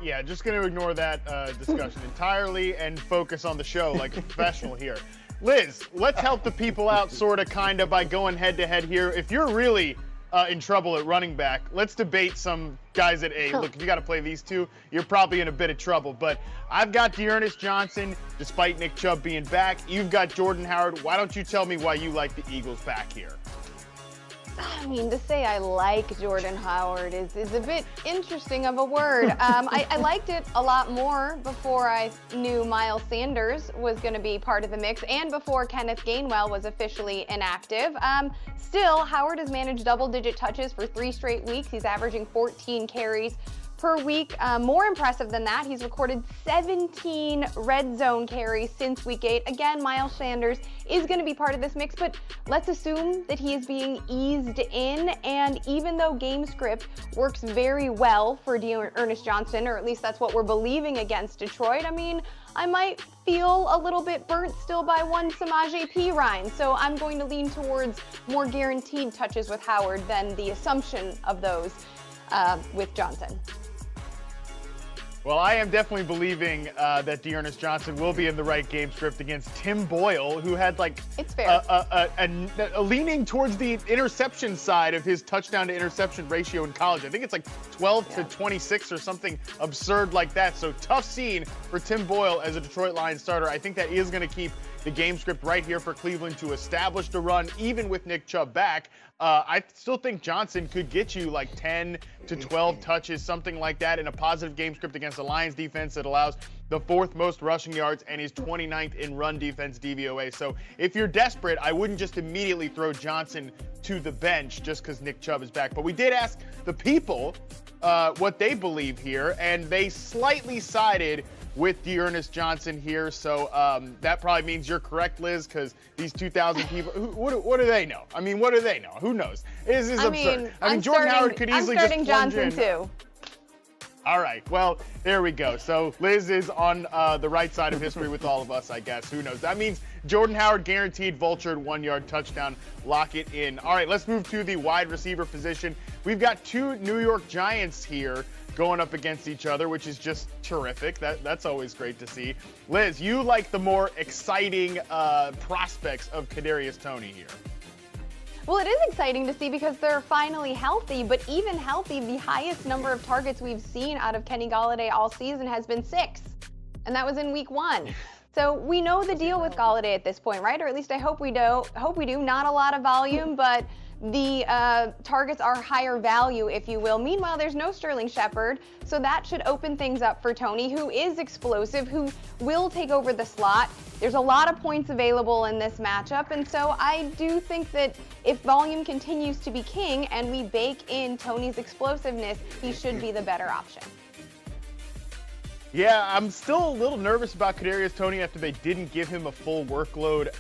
Yeah, just going to ignore that discussion entirely and focus on the show like a professional here. Liz, let's help the people out sort of kind of by going head-to-head here. If you're really in trouble at running back, let's debate some guys at 8. Look, if you got to play these two, you're probably in a bit of trouble. But I've got D'Ernest Johnson, despite Nick Chubb being back. You've got Jordan Howard. Why don't you tell me why you like the Eagles back here? I mean, to say I like Jordan Howard is a bit interesting of a word. I liked it a lot more before I knew Miles Sanders was going to be part of the mix and before Kenneth Gainwell was officially inactive. Still, Howard has managed double-digit touches for 3 straight weeks. He's averaging 14 carries per week. More impressive than that, he's recorded 17 red zone carries since week 8. Again, Miles Sanders is going to be part of this mix, but let's assume that he is being eased in. And even though game script works very well for D'Ernest Johnson, or at least that's what we're believing against Detroit, I mean, I might feel a little bit burnt still by one Samaje Perine. So I'm going to lean towards more guaranteed touches with Howard than the assumption of those with Johnson. Well, I am definitely believing that D'Ernest Johnson will be in the right game script against Tim Boyle, who had like a leaning towards the interception side of his touchdown to interception ratio in college. I think it's like 12 to 26 or something absurd like that. So tough scene for Tim Boyle as a Detroit Lions starter. I think that is going to keep the game script right here for Cleveland to establish the run, even with Nick Chubb back. I still think Johnson could get you like 10 to 12 touches, something like that, in a positive game script against the Lions defense that allows the 4th most rushing yards and is 29th in run defense DVOA. So if you're desperate, I wouldn't just immediately throw Johnson to the bench just because Nick Chubb is back. But we did ask the people what they believe here, and they slightly sided with D'Ernest Johnson here. So that probably means you're correct, Liz, because these 2,000 people, what do they know? I mean, what do they know? Who knows? This is absurd. I mean, Jordan Howard could easily just plunge Johnson in. Too. All right. Well, there we go. So Liz is on the right side of history with all of us, I guess. Who knows? That means Jordan Howard guaranteed vultured 1-yard touchdown. Lock it in. All right, let's move to the wide receiver position. We've got 2 New York Giants here going up against each other, which is just terrific. That's always great to see. Liz, you like the more exciting prospects of Kadarius Toney here. Well, it is exciting to see because they're finally healthy, but even healthy, the highest number of targets we've seen out of Kenny Gallaudet all season has been 6, and that was in week 1. So we know the deal with Gallaudet at this point, right? Or at least I hope we do. Not a lot of volume, but the targets are higher value, if you will. Meanwhile, there's no Sterling Shepard, so that should open things up for Toney, who is explosive, who will take over the slot. There's a lot of points available in this matchup, and so I do think that if volume continues to be king and we bake in Toney's explosiveness, he should be the better option. Yeah, I'm still a little nervous about Kadarius Toney after they didn't give him a full workload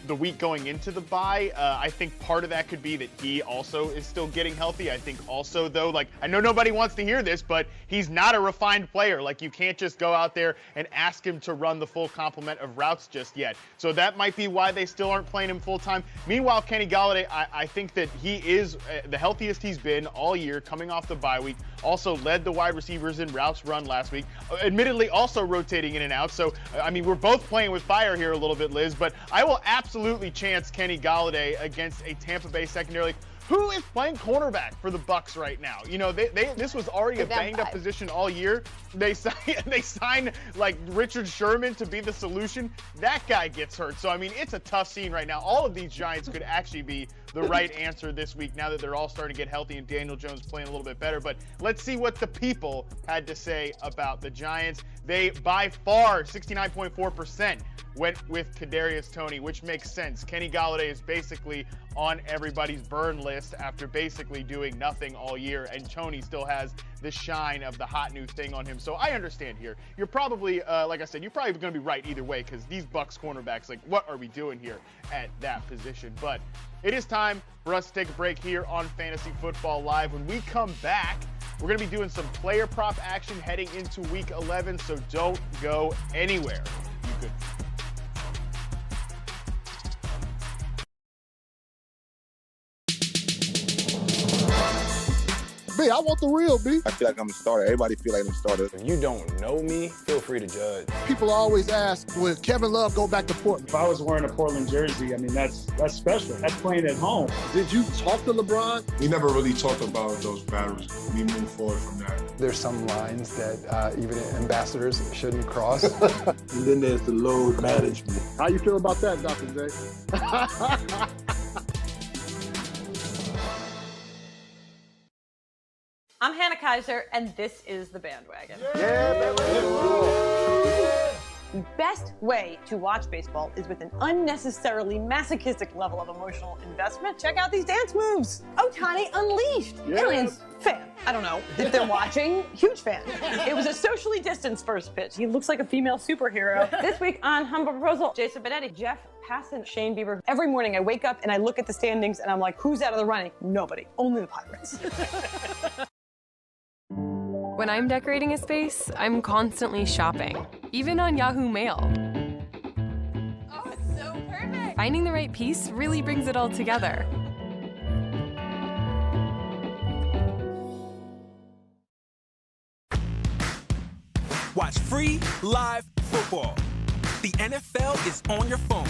the week going into the bye. I think part of that could be that he also is still getting healthy. I think also, though, like, I know nobody wants to hear this, but he's not a refined player. Like, you can't just go out there and ask him to run the full complement of routes just yet. So that might be why they still aren't playing him full time. Meanwhile, Kenny Gallaudet, I think that he is the healthiest he's been all year coming off the bye week. Also led the wide receivers in routes run last week. Admittedly, also rotating in and out. So, I mean, we're both playing with fire here a little bit, Liz, but I will absolutely chance Kenny Gallaudet against a Tampa Bay secondary. Who is playing cornerback for the Bucs right now? You know, this was already a banged-up position all year. They signed like Richard Sherman to be the solution. That guy gets hurt. So, I mean, it's a tough scene right now. All of these Giants could actually be the right answer this week now that they're all starting to get healthy and Daniel Jones playing a little bit better. But let's see what the people had to say about the Giants. They, by far, 69.4% went with Kadarius Toney, which makes sense. Kenny Gallaudet is basically on everybody's burn list after basically doing nothing all year, and Toney still has the shine of the hot new thing on him. So I understand here. You're probably, like I said, you're probably going to be right either way, because these Bucs cornerbacks, like, what are we doing here at that position? But it is time for us to take a break here on Fantasy Football Live. When we come back, we're going to be doing some player prop action heading into Week 11, so don't go anywhere. You could. B, I want the real B. I feel like I'm a starter. Everybody feel like I'm a starter. If you don't know me, feel free to judge. People always ask, will Kevin Love go back to Portland? If I was wearing a Portland jersey, I mean, that's special. That's playing at home. Did you talk to LeBron? We never really talked about those battles. We moved forward from that. There's some lines that even ambassadors shouldn't cross. And then there's the load management. How you feel about that, Dr. J? I'm Hannah Kaiser, and this is The Bandwagon. The best way to watch baseball is with an unnecessarily masochistic level of emotional investment. Check out these dance moves. Ohtani unleashed. Aliens, fan. I don't know if they're watching. Huge fan. It was a socially distanced first pitch. He looks like a female superhero. This week on Humble Proposal, Jason Benetti, Jeff Passan, Shane Bieber. Every morning I wake up and I look at the standings and I'm like, who's out of the running? Nobody. Only the Pirates. When I'm decorating a space, I'm constantly shopping, even on Yahoo Mail. Oh, it's so perfect. Finding the right piece really brings it all together. Watch free, live football. The NFL is on your phone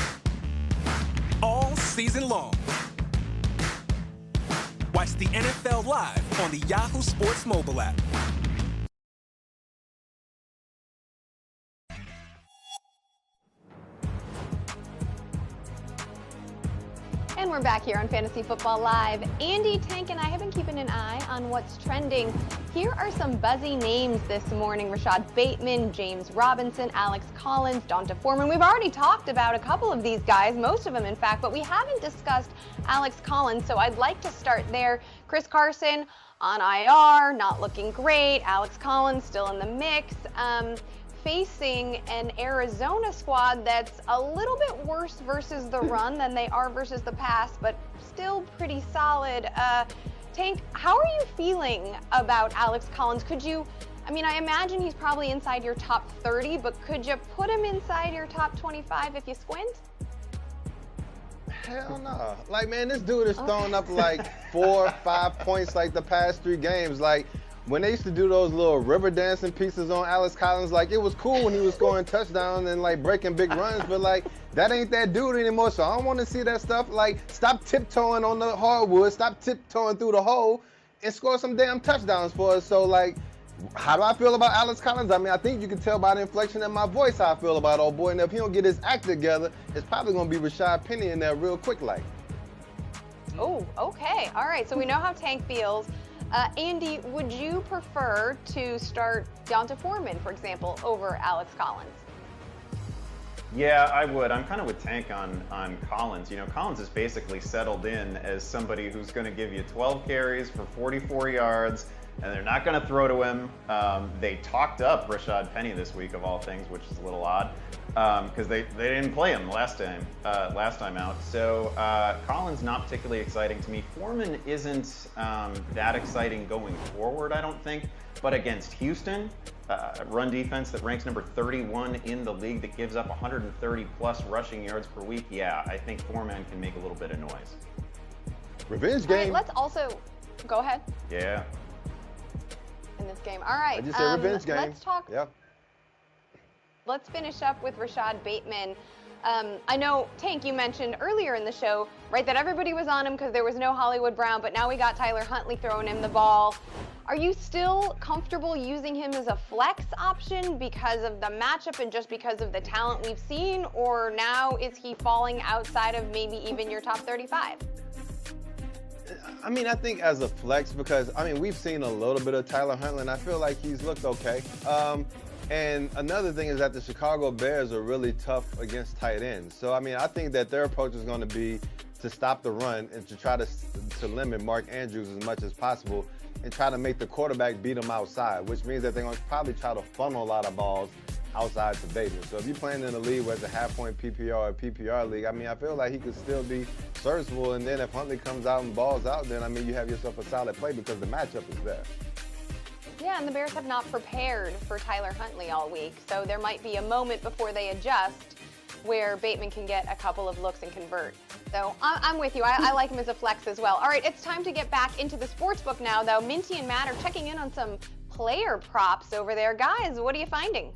all season long. Watch the NFL live on the Yahoo Sports mobile app. And we're back here on Fantasy Football Live. Andy, Tank, and I have been keeping an eye on what's trending. Here are some buzzy names this morning. Rashad Bateman, James Robinson, Alex Collins, Donta Foreman. We've already talked about a couple of these guys, most of them in fact, but we haven't discussed Alex Collins, so I'd like to start there. Chris Carson on IR, not looking great. Alex Collins still in the mix. Facing an Arizona squad that's a little bit worse versus the run than they are versus the pass, but still pretty solid. Tank, how are you feeling about Alex Collins? Could you, I mean, I imagine he's probably inside your top 30, but could you put him inside your top 25 if you squint? Hell no. Like, man, this dude is throwing up like 4 or 5 points like the past 3 games. Like, when they used to do those little river dancing pieces on Alex Collins, like, it was cool when he was scoring touchdowns and, like, breaking big runs, but, like, that ain't that dude anymore, so I don't want to see that stuff. Like, stop tiptoeing on the hardwood, stop tiptoeing through the hole, and score some damn touchdowns for us. So, like, how do I feel about Alex Collins? I mean, I think you can tell by the inflection in my voice how I feel about old boy, and if he don't get his act together, it's probably going to be Rashad Penny in there real quick, like. Oh, okay. All right, so we know how Tank feels. Andy, would you prefer to start Donta Foreman, for example, over Alex Collins? Yeah, I would. I'm kind of with Tank on Collins. You know, Collins is basically settled in as somebody who's going to give you 12 carries for 44 yards, and they're not going to throw to him. They talked up Rashad Penny this week, of all things, which is a little odd, because they didn't play him last time out. So Collins not particularly exciting to me. Foreman isn't that exciting going forward, I don't think. But against Houston, run defense that ranks number 31 in the league, that gives up 130 plus rushing yards per week, yeah, I think Foreman can make a little bit of noise. Revenge game. All right, let's also go ahead. Yeah. In this game. All right. I just said revenge game. Let's talk. Yep. Let's finish up with Rashad Bateman. I know, Tank, you mentioned earlier in the show, right, that everybody was on him because there was no Hollywood Brown, but now we got Tyler Huntley throwing him the ball. Are you still comfortable using him as a flex option because of the matchup and just because of the talent we've seen, or now is he falling outside of maybe even your top 35? I mean, I think as a flex, because, I mean, we've seen a little bit of Tyler Huntley, and I feel like he's looked okay. And another thing is that the Chicago Bears are really tough against tight ends. So, I mean, I think that their approach is going to be to stop the run and to try to limit Mark Andrews as much as possible and try to make the quarterback beat him outside, which means that they're going to probably try to funnel a lot of balls outside to Bateman. So if you're playing in a league where it's a half-point PPR or PPR league, I mean, I feel like he could still be serviceable. And then if Huntley comes out and balls out, then, I mean, you have yourself a solid play because the matchup is there. Yeah, and the Bears have not prepared for Tyler Huntley all week, so there might be a moment before they adjust where Bateman can get a couple of looks and convert. So I'm with you. I like him as a flex as well. All right, it's time to get back into the sports book now, though. Minty and Matt are checking in on some player props over there. Guys, what are you finding?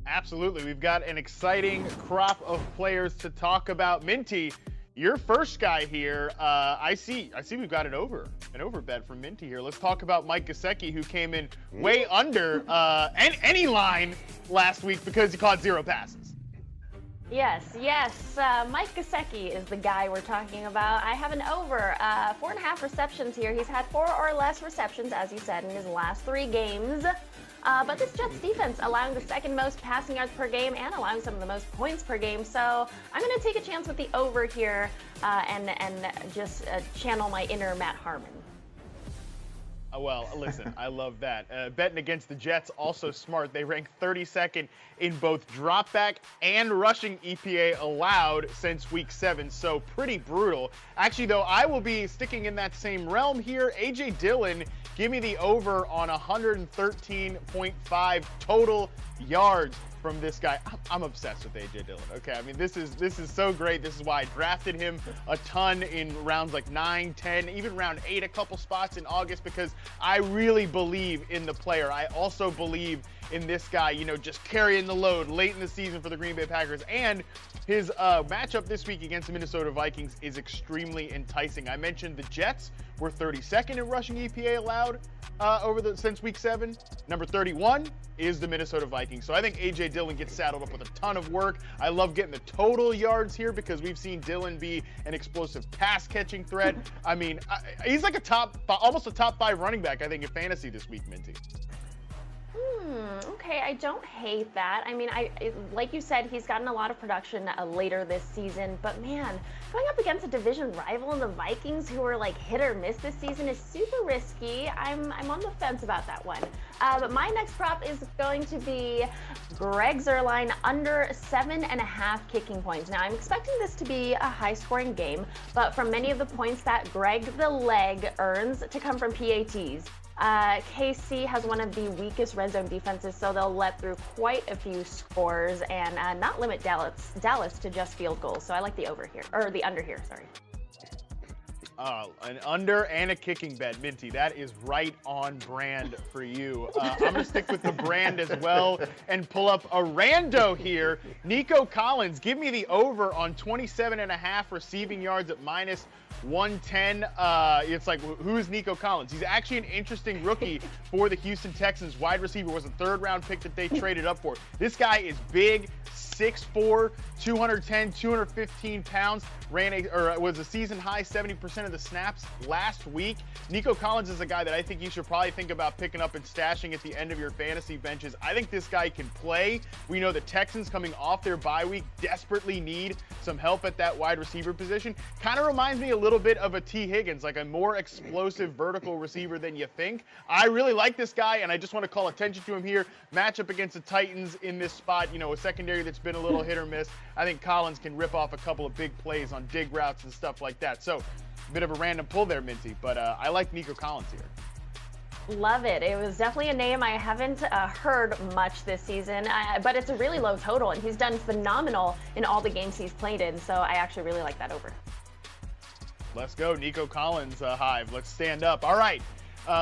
Absolutely. We've got an exciting crop of players to talk about. Minty, your first guy here, I see we've got an over bet from Minty here. Let's talk about Mike Gaseki, who came in way under any line last week because he caught 0 passes. Yes. Mike Gaseki is the guy we're talking about. I have an over 4.5 receptions here. He's had 4 or less receptions, as you said, in his last 3 games. But this Jets defense allowing the second most passing yards per game and allowing some of the most points per game. So I'm going to take a chance with the over here and just channel my inner Matt Harmon. Well, listen, I love that. Betting against the Jets, also smart. They rank 32nd in both dropback and rushing EPA allowed since week 7, so pretty brutal. Actually, though, I will be sticking in that same realm here. A.J. Dillon, give me the over on 113.5 total yards from this guy. I'm obsessed with A.J. Dillon. Okay, I mean, this is so great. This is why I drafted him a ton in rounds like 9, 10, even round 8, a couple spots in August, because I really believe in the player. I also believe in this guy, you know, just carrying the load late in the season for the Green Bay Packers. And his matchup this week against the Minnesota Vikings is extremely enticing. I mentioned the Jets were 32nd in rushing EPA allowed since week 7. Number 31 is the Minnesota Vikings. So I think A.J. Dillon gets saddled up with a ton of work. I love getting the total yards here because we've seen Dillon be an explosive pass-catching threat. I mean, he's like almost a top 5 running back, I think, in fantasy this week, Minty. Okay, I don't hate that. I mean, like you said, he's gotten a lot of production later this season, but man, going up against a division rival in the Vikings who are like hit or miss this season is super risky. I'm on the fence about that one. But my next prop is going to be Greg Zuerlein under 7.5 kicking points. Now, I'm expecting this to be a high-scoring game, but from many of the points that Greg the Leg earns to come from PATs. KC has one of the weakest red zone defenses, so they'll let through quite a few scores and not limit Dallas to just field goals. So I like the over here, or the under here, sorry. An under and a kicking bet, Minty. That is right on brand for you. I'm going to stick with the brand as well and pull up a rando here. Nico Collins, give me the over on 27.5 receiving yards at minus 110. It's like, who's Nico Collins? He's actually an interesting rookie for the Houston Texans. Wide receiver, was a 3rd-round pick that they traded up for. This guy is big, 6'4", 210, 215 pounds, was a season high 70% of the snaps last week. Nico Collins is a guy that I think you should probably think about picking up and stashing at the end of your fantasy benches. I think this guy can play. We know the Texans, coming off their bye week, desperately need some help at that wide receiver position. Kind of reminds me a little bit of a T. Higgins, like a more explosive vertical receiver than you think. I really like this guy, and I just want to call attention to him here. Matchup against the Titans in this spot, you know, a secondary that's been a little hit or miss. I think Collins can rip off a couple of big plays on dig routes and stuff like that. So, a bit of a random pull there, Minty, but I like Nico Collins here. Love it. It was definitely a name I haven't heard much this season, but it's a really low total, and he's done phenomenal in all the games he's played in, so I actually really like that over. Let's go, Nico Collins, Hive. Let's stand up. All right.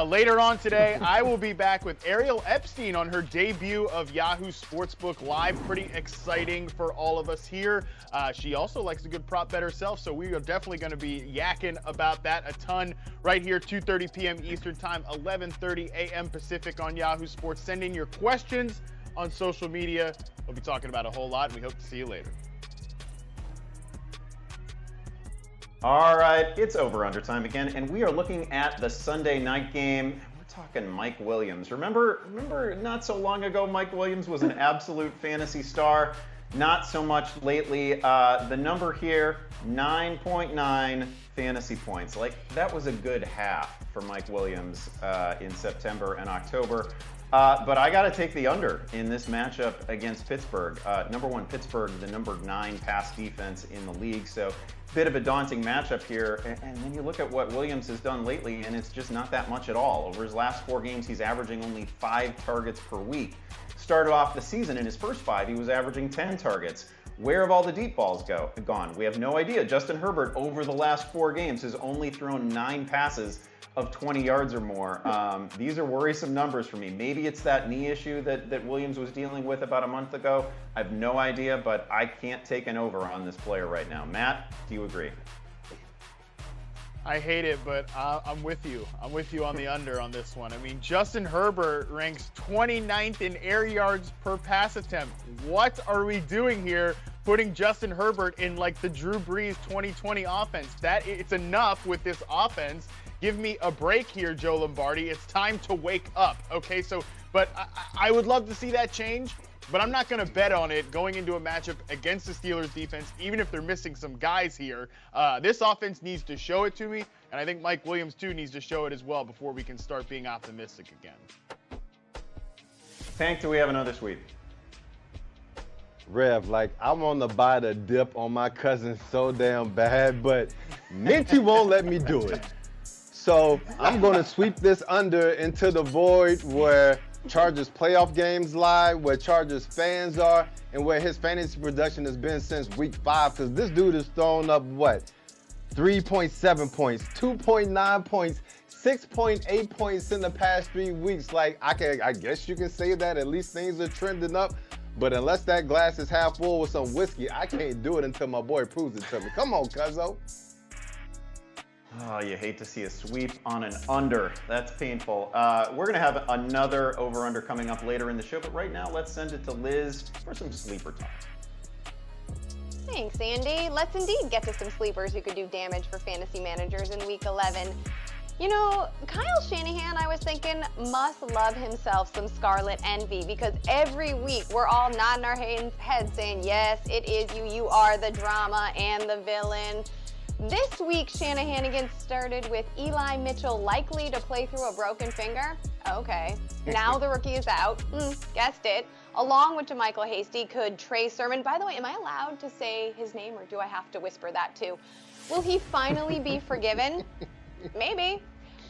Later on today, I will be back with Ariel Epstein on her debut of Yahoo Sportsbook Live. Pretty exciting for all of us here. She also likes a good prop bet herself, so we are definitely going to be yakking about that a ton right here, 2:30 p.m. Eastern Time, 11:30 a.m. Pacific on Yahoo Sports. Send in your questions on social media. We'll be talking about a whole lot, and we hope to see you later. All right, it's over under time again, and we are looking at the Sunday night game. We're talking Mike Williams. Remember not so long ago, Mike Williams was an absolute fantasy star. Not so much lately. The number here, 9.9 fantasy points. Like, that was a good half for Mike Williams in September and October. But I got to take the under in this matchup against Pittsburgh. Number one, Pittsburgh, the number 9 pass defense in the league. So bit of a daunting matchup here. And then you look at what Williams has done lately, and it's just not that much at all. Over his last 4 games, he's averaging only 5 targets per week. Started off the season, in his first 5, he was averaging 10 targets. Where have all the deep balls gone? We have no idea. Justin Herbert, over the last 4 games, has only thrown 9 passes of 20 yards or more. These are worrisome numbers for me. Maybe it's that knee issue that Williams was dealing with about a month ago. I have no idea, but I can't take an over on this player right now. Matt, do you agree? I hate it, but I'm with you. I'm with you on the under on this one. I mean, Justin Herbert ranks 29th in air yards per pass attempt. What are we doing here putting Justin Herbert in like the Drew Brees 2020 offense? It's enough with this offense. Give me a break here, Joe Lombardi. It's time to wake up, okay? But I would love to see that change, but I'm not going to bet on it going into a matchup against the Steelers defense, even if they're missing some guys here. This offense needs to show it to me, and I think Mike Williams, too, needs to show it as well before we can start being optimistic again. Tank, do we have another sweep? Rev, like, I want to buy the dip on my cousin so damn bad, but Minty won't let me do it. So I'm going to sweep this under into the void where Chargers playoff games lie, where Chargers fans are, and where his fantasy production has been since week 5. Because this dude has thrown up, what, 3.7 points, 2.9 points, 6.8 points in the past 3 weeks. Like, I guess you can say that at least things are trending up. But unless that glass is half full with some whiskey, I can't do it until my boy proves it to me. Come on, cuzzo. Oh, you hate to see a sweep on an under. That's painful. We're going to have another over-under coming up later in the show, but right now let's send it to Liz for some sleeper talk. Thanks, Andy. Let's indeed get to some sleepers who could do damage for fantasy managers in Week 11. You know, Kyle Shanahan, I was thinking, must love himself some Scarlet Envy, because every week we're all nodding our heads saying, yes, it is you. You are the drama and the villain. This week, Shanahan started with Eli Mitchell likely to play through a broken finger. Okay. Now the rookie is out. Guessed it. Along with JaMychal Hasty, could Trey Sermon. By the way, am I allowed to say his name, or do I have to whisper that too? Will he finally be forgiven? Maybe.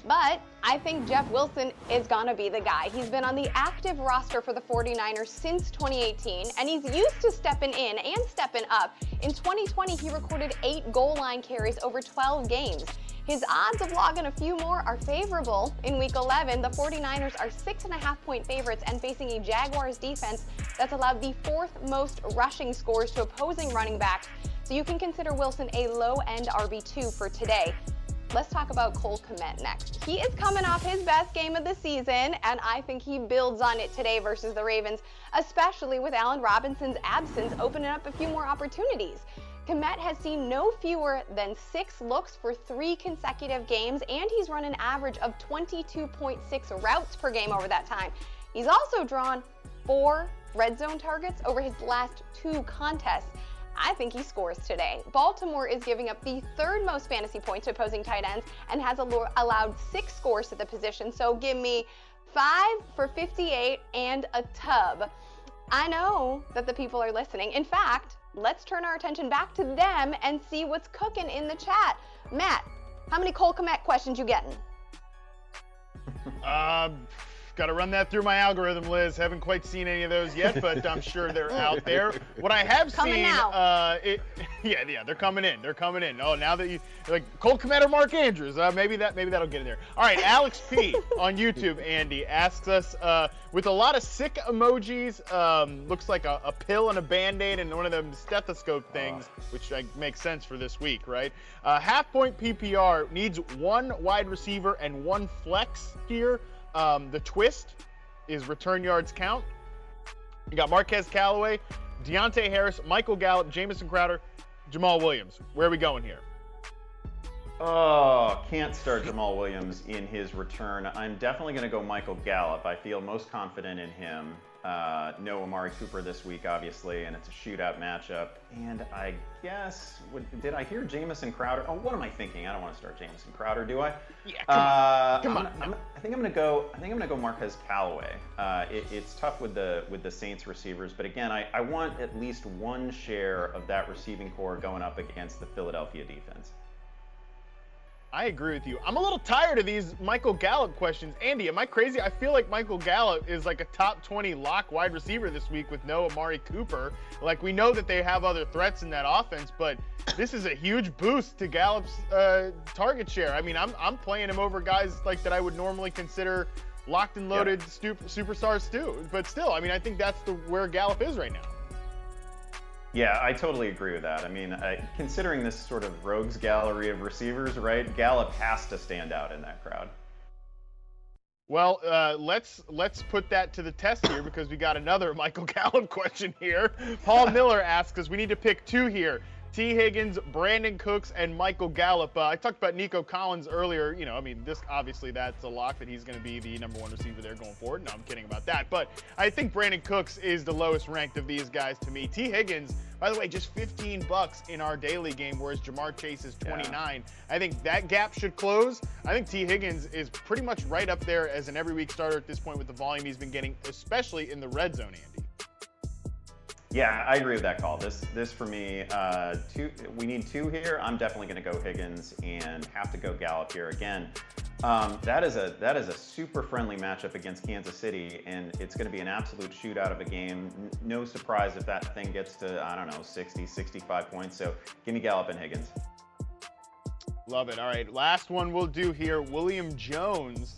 But I think Jeff Wilson is going to be the guy. He's been on the active roster for the 49ers since 2018, and he's used to stepping in and stepping up. In 2020, he recorded 8 goal line carries over 12 games. His odds of logging a few more are favorable. In Week 11, the 49ers are 6.5-point favorites and facing a Jaguars defense that's allowed the 4th most rushing scores to opposing running backs. So you can consider Wilson a low-end RB2 for today. Let's talk about Cole Kmet next. He is coming off his best game of the season, and I think he builds on it today versus the Ravens, especially with Allen Robinson's absence opening up a few more opportunities. Kmet has seen no fewer than 6 looks for 3 consecutive games, and he's run an average of 22.6 routes per game over that time. He's also drawn 4 red zone targets over his last 2 contests. I think he scores today. Baltimore is giving up the 3rd most fantasy points to opposing tight ends and has allowed 6 scores to the position. So give me 5 for 58 and a tub. I know that the people are listening. In fact, let's turn our attention back to them and see what's cooking in the chat. Matt, how many Cole Kmet questions you getting? Got to run that through my algorithm, Liz. Haven't quite seen any of those yet, but I'm sure they're out there. What I have seen, yeah, they're coming in. They're coming in. Oh, now that you like Cole Kmet or Mark Andrews, maybe that'll get in there. All right, Alex P on YouTube, Andy asks us with a lot of sick emojis. Looks like a pill and a Band-Aid and one of them stethoscope things, which makes sense for this week, right? Half-point PPR needs 1 wide receiver and 1 flex here. The twist is return yards count. You got Marquez Callaway, Deontay Harris, Michael Gallup, Jamison Crowder, Jamal Williams. Where are we going here? Oh, can't start Jamal Williams in his return. I'm definitely going to go Michael Gallup. I feel most confident in him. No Amari Cooper this week, obviously, and it's a shootout matchup. And I guess, did I hear Jamison Crowder? Oh, what am I thinking? I don't want to start Jamison Crowder, do I? Yeah, come on. I think I'm going to go Marquez Callaway. It's tough with the Saints receivers, but again, I want at least one share of that receiving core going up against the Philadelphia defense. I agree with you. I'm a little tired of these Michael Gallup questions. Andy, am I crazy? I feel like Michael Gallup is like a top 20 lock wide receiver this week with no Amari Cooper. Like, we know that they have other threats in that offense, but this is a huge boost to Gallup's target share. I mean, I'm playing him over guys like that I would normally consider locked and loaded superstars too. But still, I mean, I think that's where Gallup is right now. Yeah, I totally agree with that. I mean, considering this sort of rogues gallery of receivers, right, Gallup has to stand out in that crowd. Well, let's put that to the test here because we got another Michael Gallup question here. Paul Miller asks us, we need to pick two here. T. Higgins, Brandon Cooks, and Michael Gallup. I talked about Nico Collins earlier. You know, I mean, this obviously that's a lock that he's going to be the #1 receiver there going forward. No, I'm kidding about that. But I think Brandon Cooks is the lowest ranked of these guys to me. T. Higgins, by the way, just $15 in our daily game, whereas Jamar Chase is $29. Yeah. I think that gap should close. I think T. Higgins is pretty much right up there as an every week starter at this point with the volume he's been getting, especially in the red zone, Andy. Yeah, I agree with that call. This for me, we need two here. I'm definitely going to go Higgins and have to go Gallup here again. That is a super friendly matchup against Kansas City, and it's going to be an absolute shootout of a game. No surprise if that thing gets to, I don't know, 60, 65 points. So give me Gallup and Higgins. Love it. All right, last one we'll do here. William Jones.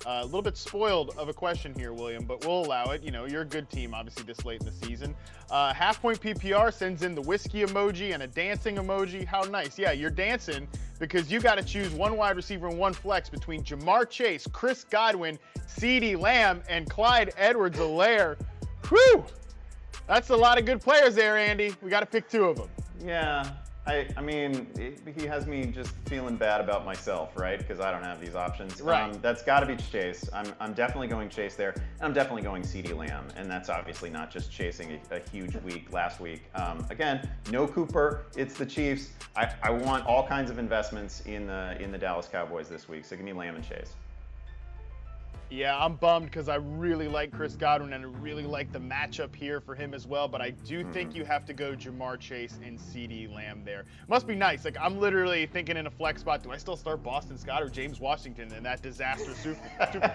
A little bit spoiled of a question here, William, but we'll allow it. You know, you're a good team, obviously, this late in the season. Half-point PPR sends in the whiskey emoji and a dancing emoji. How nice. Yeah, you're dancing because you got to choose one wide receiver and one flex between Jamar Chase, Chris Godwin, CeeDee Lamb, and Clyde Edwards-Helaire. Whew! That's a lot of good players there, Andy. We got to pick two of them. Yeah. I mean, he has me just feeling bad about myself, right? Because I don't have these options. Right. That's got to be Chase. I'm definitely going Chase there. And I'm definitely going CeeDee Lamb. And that's obviously not just chasing a huge week last week. Again, no Cooper. It's the Chiefs. I want all kinds of investments in the Dallas Cowboys this week. So give me Lamb and Chase. Yeah, I'm bummed because I really like Chris Godwin and I really like the matchup here for him as well. But I do think you have to go Jamar Chase and CeeDee Lamb there. Must be nice. Like, I'm literally thinking in a flex spot, do I still start Boston Scott or James Washington in that disaster super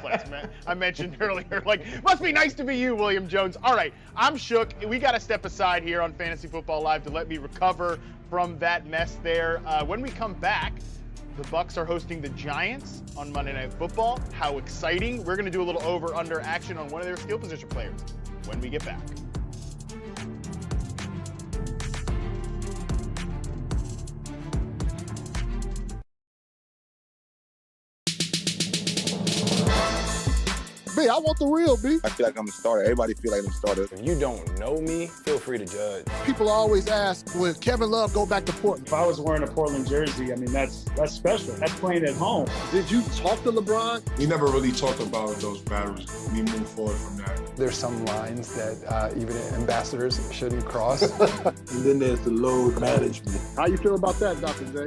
flex I mentioned earlier? Like, must be nice to be you, William Jones. All right, I'm shook. We got to step aside here on Fantasy Football Live to let me recover from that mess there. When we come back, the Bucs are hosting the Giants on Monday Night Football. How exciting. We're going to do a little over-under action on one of their skill position players when we get back. B, I want the real B. I feel like I'm a starter. Everybody feel like I'm a starter. If you don't know me, feel free to judge. People always ask, will Kevin Love go back to Portland? If I was wearing a Portland jersey, I mean, that's special. That's playing at home. Did you talk to LeBron? We never really talked about those battles. We moved forward from that. There's some lines that even ambassadors shouldn't cross. And then there's the load management. How you feel about that, Dr. J?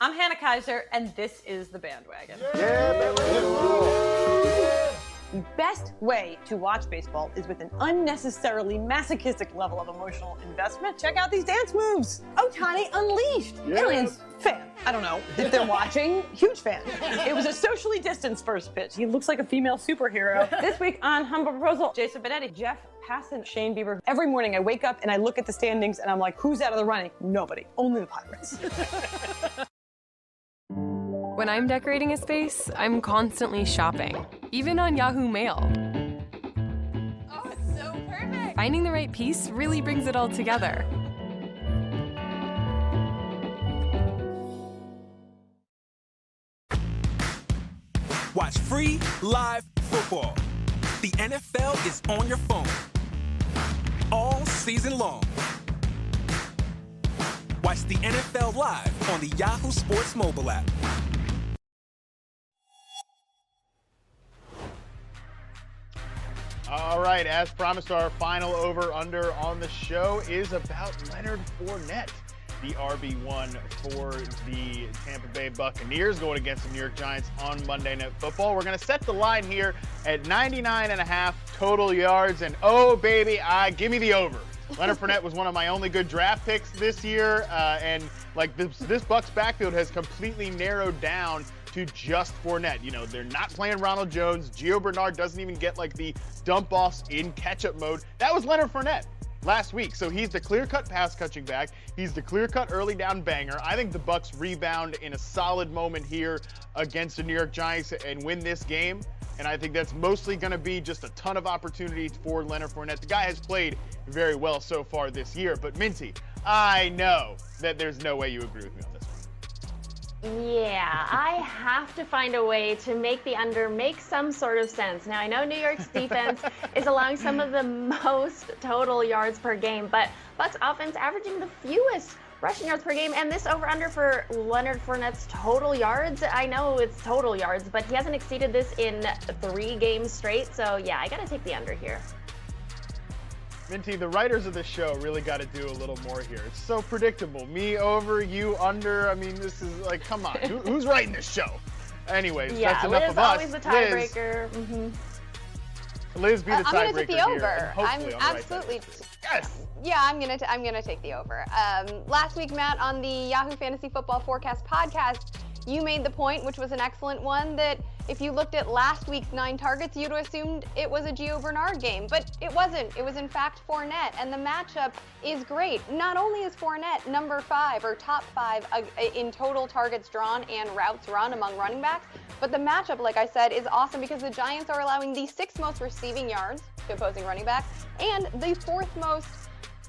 I'm Hannah Kaiser, and this is The Bandwagon. The best way to watch baseball is with an unnecessarily masochistic level of emotional investment. Check out these dance moves. Ohtani unleashed. Aliens fan. I don't know if they're watching. Huge fan. It was a socially distanced first pitch. He looks like a female superhero. This week on Humble Proposal, Jason Benetti, Jeff Passan, Shane Bieber. Every morning I wake up and I look at the standings and I'm like, who's out of the running? Nobody. Only the Pirates. When I'm decorating a space, I'm constantly shopping, even on Yahoo Mail. Oh, it's so perfect. Finding the right piece really brings it all together. Watch free live football. The NFL is on your phone. all season long. Watch the NFL live on the Yahoo Sports mobile app. All right, as promised, our final over-under on the show is about Leonard Fournette, the RB1 for the Tampa Bay Buccaneers going against the New York Giants on Monday Night Football. We're going to set the line here at 99.5 total yards, and oh, baby, give me the over. Leonard Fournette was one of my only good draft picks this year, and like this Bucs backfield has completely narrowed down to just Fournette. You know, they're not playing Ronald Jones. Gio Bernard doesn't even get like the dump-offs in catch-up mode. That was Leonard Fournette last week. So he's the clear-cut pass-catching back. He's the clear-cut early down banger. I think the Bucs rebound in a solid moment here against the New York Giants and win this game. And I think that's mostly going to be just a ton of opportunities for Leonard Fournette. The guy has played very well so far this year. But Minty, I know that there's no way you agree with me on this one. Yeah, I have to find a way to make the under make some sort of sense. Now, I know New York's defense is allowing some of the most total yards per game, but Bucs offense averaging the fewest rushing yards per game, and this over-under for Leonard Fournette's total yards, I know it's total yards, but he hasn't exceeded this in 3 games straight, so yeah, I gotta take the under here. Minty, the writers of this show really got to do a little more here. It's so predictable. Me over, you under. I mean, this is like, come on. Who's writing this show? Anyways, yeah, that's enough Liz of us. Always the tiebreaker. Liz, be the tiebreaker. I'm going to take the over. I'm absolutely. Yes. Yeah, I'm gonna take the over. Last week, Matt, on the Yahoo Fantasy Football Forecast podcast, you made the point, which was an excellent one, that if you looked at last week's 9 targets, you'd have assumed it was a Gio Bernard game, but it wasn't. It was in fact Fournette, and the matchup is great. Not only is Fournette number 5 or top 5 in total targets drawn and routes run among running backs, but the matchup, like I said, is awesome because the Giants are allowing the 6th most receiving yards to opposing running backs and the 4th most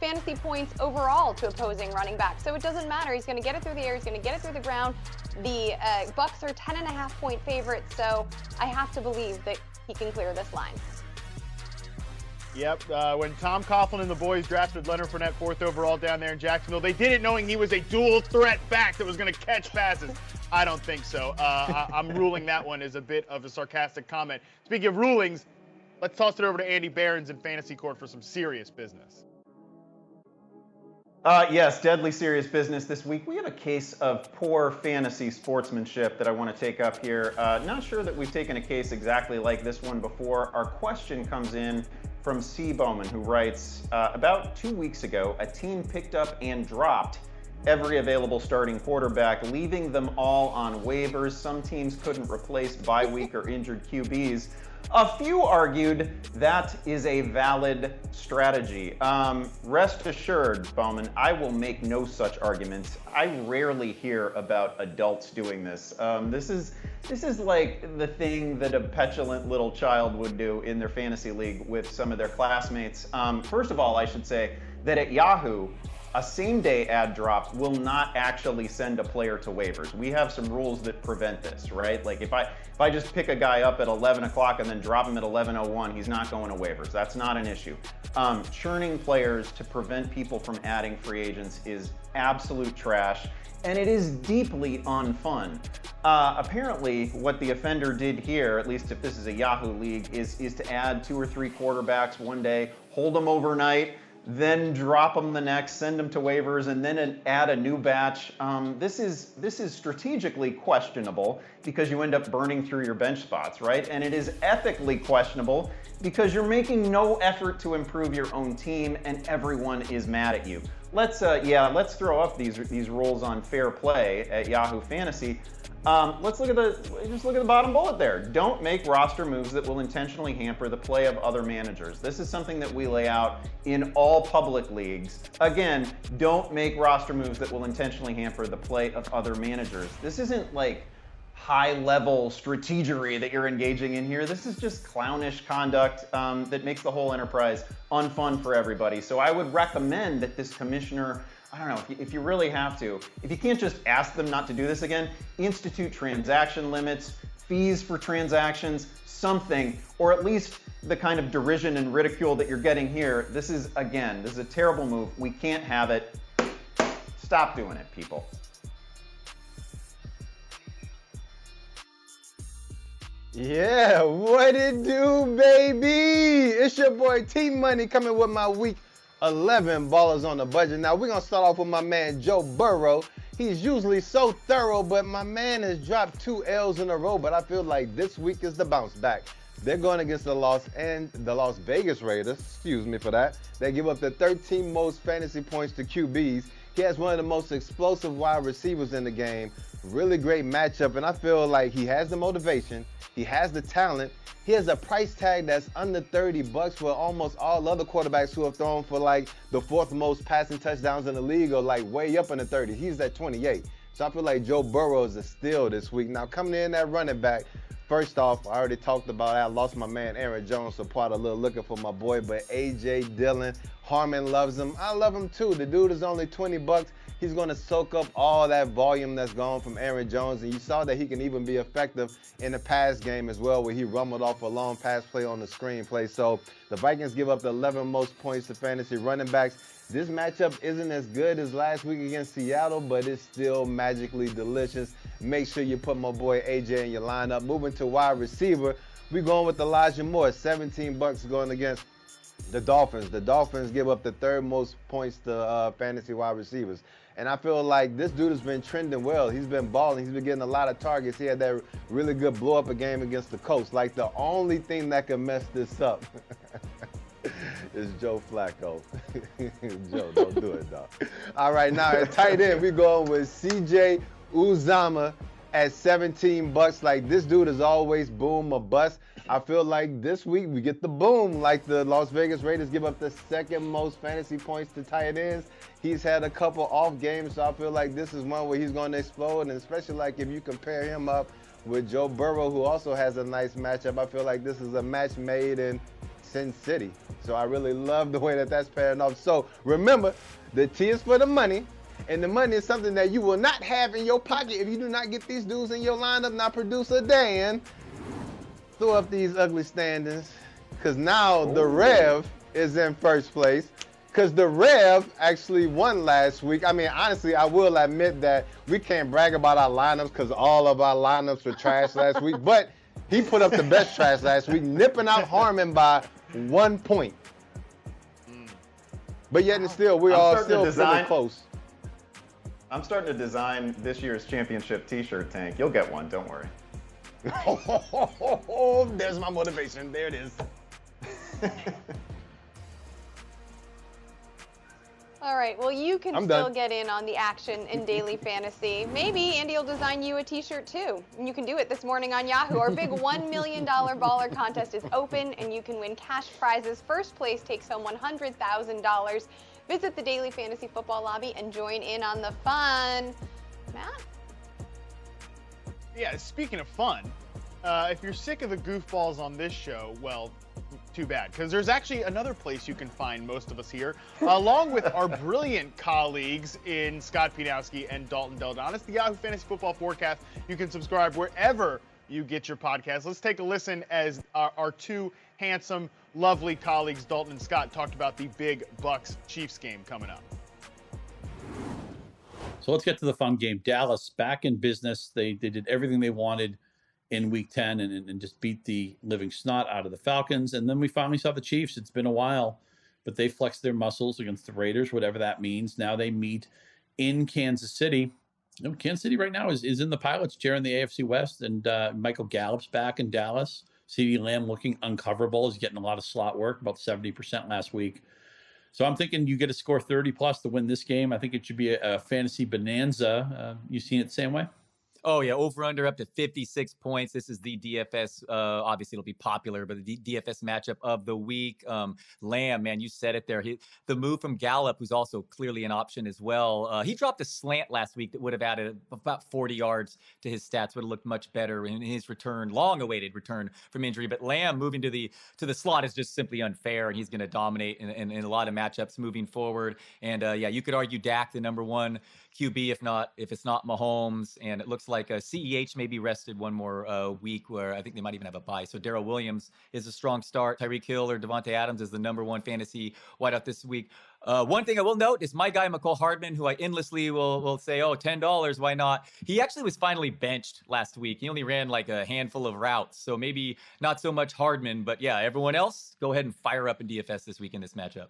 fantasy points overall to opposing running backs. So it doesn't matter. He's going to get it through the air. He's going to get it through the ground. The Bucs are 10.5-point favorites, so I have to believe that he can clear this line. Yep. When Tom Coughlin and the boys drafted Leonard Fournette 4th overall down there in Jacksonville, they did it knowing he was a dual threat back that was going to catch passes. I don't think so. I'm ruling that one as a bit of a sarcastic comment. Speaking of rulings, let's toss it over to Andy Behrens in Fantasy Court for some serious business. Yes, deadly serious business this week. We have a case of poor fantasy sportsmanship that I want to take up here. Not sure that we've taken a case exactly like this one before. Our question comes in from C. Bowman, who writes, about 2 weeks ago, a team picked up and dropped every available starting quarterback, leaving them all on waivers. Some teams couldn't replace bye week or injured QBs. A few argued that is a valid strategy. Rest assured, Bowman, I will make no such arguments. I rarely hear about adults doing this. This is like the thing that a petulant little child would do in their fantasy league with some of their classmates. First of all, I should say that at Yahoo, a same-day ad drop will not actually send a player to waivers. We have some rules that prevent this, right? Like if I just pick a guy up at 11 o'clock and then drop him at 11:01, he's not going to waivers. That's not an issue. Churning players to prevent people from adding free agents is absolute trash, and it is deeply unfun. Apparently, what the offender did here, at least if this is a Yahoo league, is to add 2 or 3 quarterbacks one day, hold them overnight, then drop them the next, send them to waivers, and then add a new batch. This is strategically questionable because you end up burning through your bench spots, right? And it is ethically questionable because you're making no effort to improve your own team and everyone is mad at you. Let's throw up these rules on fair play at Yahoo Fantasy. Let's look at the bottom bullet there. Don't make roster moves that will intentionally hamper the play of other managers. This is something that we lay out in all public leagues. Again, don't make roster moves that will intentionally hamper the play of other managers. This isn't like high-level strategery that you're engaging in here. This is just clownish conduct that makes the whole enterprise unfun for everybody. So I would recommend that this commissioner, I don't know, if you really have to, if you can't just ask them not to do this again, institute transaction limits, fees for transactions, something, or at least the kind of derision and ridicule that you're getting here. This is a terrible move. We can't have it. Stop doing it, people. Yeah, what it do, baby? It's your boy T-Money coming with my week 11 Ballers on the Budget. Now, we're going to start off with my man Joe Burrow. He's usually so thorough, but my man has dropped 2 L's in a row, but I feel like this week is the bounce back. They're going against the Las Vegas Raiders, excuse me for that. They give up the 13th most fantasy points to QBs. He has one of the most explosive wide receivers in the game. Really great matchup, and I feel like he has the motivation. He has the talent. He has a price tag that's under $30 for almost all other quarterbacks who have thrown for like the 4th most passing touchdowns in the league, or like way up in the 30s. He's at 28. So I feel like Joe Burrow is a steal this week. Now coming in at running back, first off, I already talked about it. I lost my man Aaron Jones, so part a little looking for my boy, but A.J. Dillon, Harmon loves him. I love him too. The dude is only $20. He's going to soak up all that volume that's gone from Aaron Jones, and you saw that he can even be effective in the pass game as well, where he rumbled off a long pass play on the screen play. So the Vikings give up the 11 most points to fantasy running backs. This matchup isn't as good as last week against Seattle, but it's still magically delicious. Make sure you put my boy AJ in your lineup. Moving to wide receiver, we're going with Elijah Moore, $17 going against the Dolphins. The Dolphins give up the 3rd most points to fantasy wide receivers. And I feel like this dude has been trending well. He's been balling. He's been getting a lot of targets. He had that really good blow-up game against the Colts. Like, the only thing that can mess this up is Joe Flacco. Joe, don't do it, dog. All right, now at tight end, we're going with C.J. Uzomah at $17. Like, this dude is always boom or bust. I feel like this week we get the boom. Like, the Las Vegas Raiders give up the 2nd most fantasy points to tight ends. He's had a couple off games, so I feel like this is one where he's going to explode. And especially like if you compare him up with Joe Burrow, who also has a nice matchup, I feel like this is a match made in Sin City. So I really love the way that that's pairing off. So remember, the T is for the money. And the money is something that you will not have in your pocket if you do not get these dudes in your lineup. Now, producer Dan, throw up these ugly standings, because now the Rev is in first place, because the Rev actually won last week. I mean, honestly, I will admit that we can't brag about our lineups because all of our lineups were trash last week, but he put up the best trash last week, nipping out Harmon by 1 point. But yet and still, we're all still pretty close. I'm starting to design this year's championship t-shirt, Tank. You'll get one, don't worry. Oh, there's my motivation. There it is. All right, well, you can still get in on the action in daily fantasy. Maybe Andy will design you a t-shirt too. And you can do it this morning on Yahoo. Our big $1 million baller contest is open, and you can win cash prizes. First place takes home $100,000. Visit the Daily Fantasy Football Lobby and join in on the fun. Matt? Yeah, speaking of fun, if you're sick of the goofballs on this show, well, too bad, because there's actually another place you can find most of us here, along with our brilliant colleagues in Scott Pianowski and Dalton Deldonis, the Yahoo Fantasy Football Forecast. You can subscribe wherever you get your podcast. Let's take a listen as our 2 handsome, lovely colleagues, Dalton and Scott, talked about the big Bucs-Chiefs game coming up. So let's get to the fun game. Dallas back in business. They did everything they wanted in Week 10 and just beat the living snot out of the Falcons. And then we finally saw the Chiefs. It's been a while, but they flexed their muscles against the Raiders, whatever that means. Now they meet in Kansas City. You know, Kansas City right now is in the pilot's chair in the AFC West, and Michael Gallup's back in Dallas. CeeDee Lamb looking uncoverable. He's getting a lot of slot work, about 70% last week. So I'm thinking you get a score 30+ to win this game. I think it should be a fantasy bonanza. You seen it the same way? Oh, yeah, over-under up to 56 points. This is the DFS. Obviously, it'll be popular, but the DFS matchup of the week. Lamb, man, you said it there. The move from Gallup, who's also clearly an option as well. He dropped a slant last week that would have added about 40 yards to his stats, would have looked much better in his return, long-awaited return from injury. But Lamb moving to the slot is just simply unfair, and he's going to dominate in a lot of matchups moving forward. And, yeah, you could argue Dak, the #1 QB if it's not Mahomes, and it looks like CEH may be rested one more week, where I think they might even have a bye. So Darrell Williams is a strong start. Tyreek Hill or Devontae Adams is the #1 fantasy wideout this week. One thing I will note is my guy McCall Hardman, who I endlessly will say, oh, $10, why not? He actually was finally benched last week. He only ran like a handful of routes, so maybe not so much Hardman, but yeah, everyone else, go ahead and fire up in DFS this week in this matchup.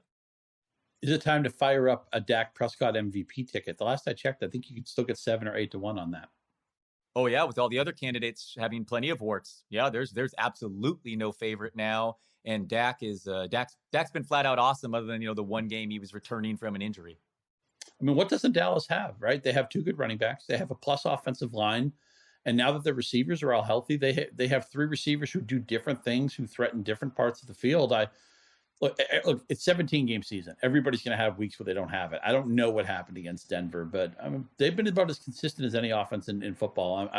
Is it time to fire up a Dak Prescott MVP ticket? The last I checked, I think you could still get 7 or 8 to 1 on that. Oh yeah, with all the other candidates having plenty of warts. Yeah, there's absolutely no favorite now. And Dak is Dak's been flat out awesome, other than the one game he was returning from an injury. I mean, what doesn't Dallas have, right? They have 2 good running backs. They have a plus offensive line. And now that the receivers are all healthy, they have 3 receivers who do different things, who threaten different parts of the field. Look, it's 17-game season. Everybody's going to have weeks where they don't have it. I don't know what happened against Denver, but they've been about as consistent as any offense in football.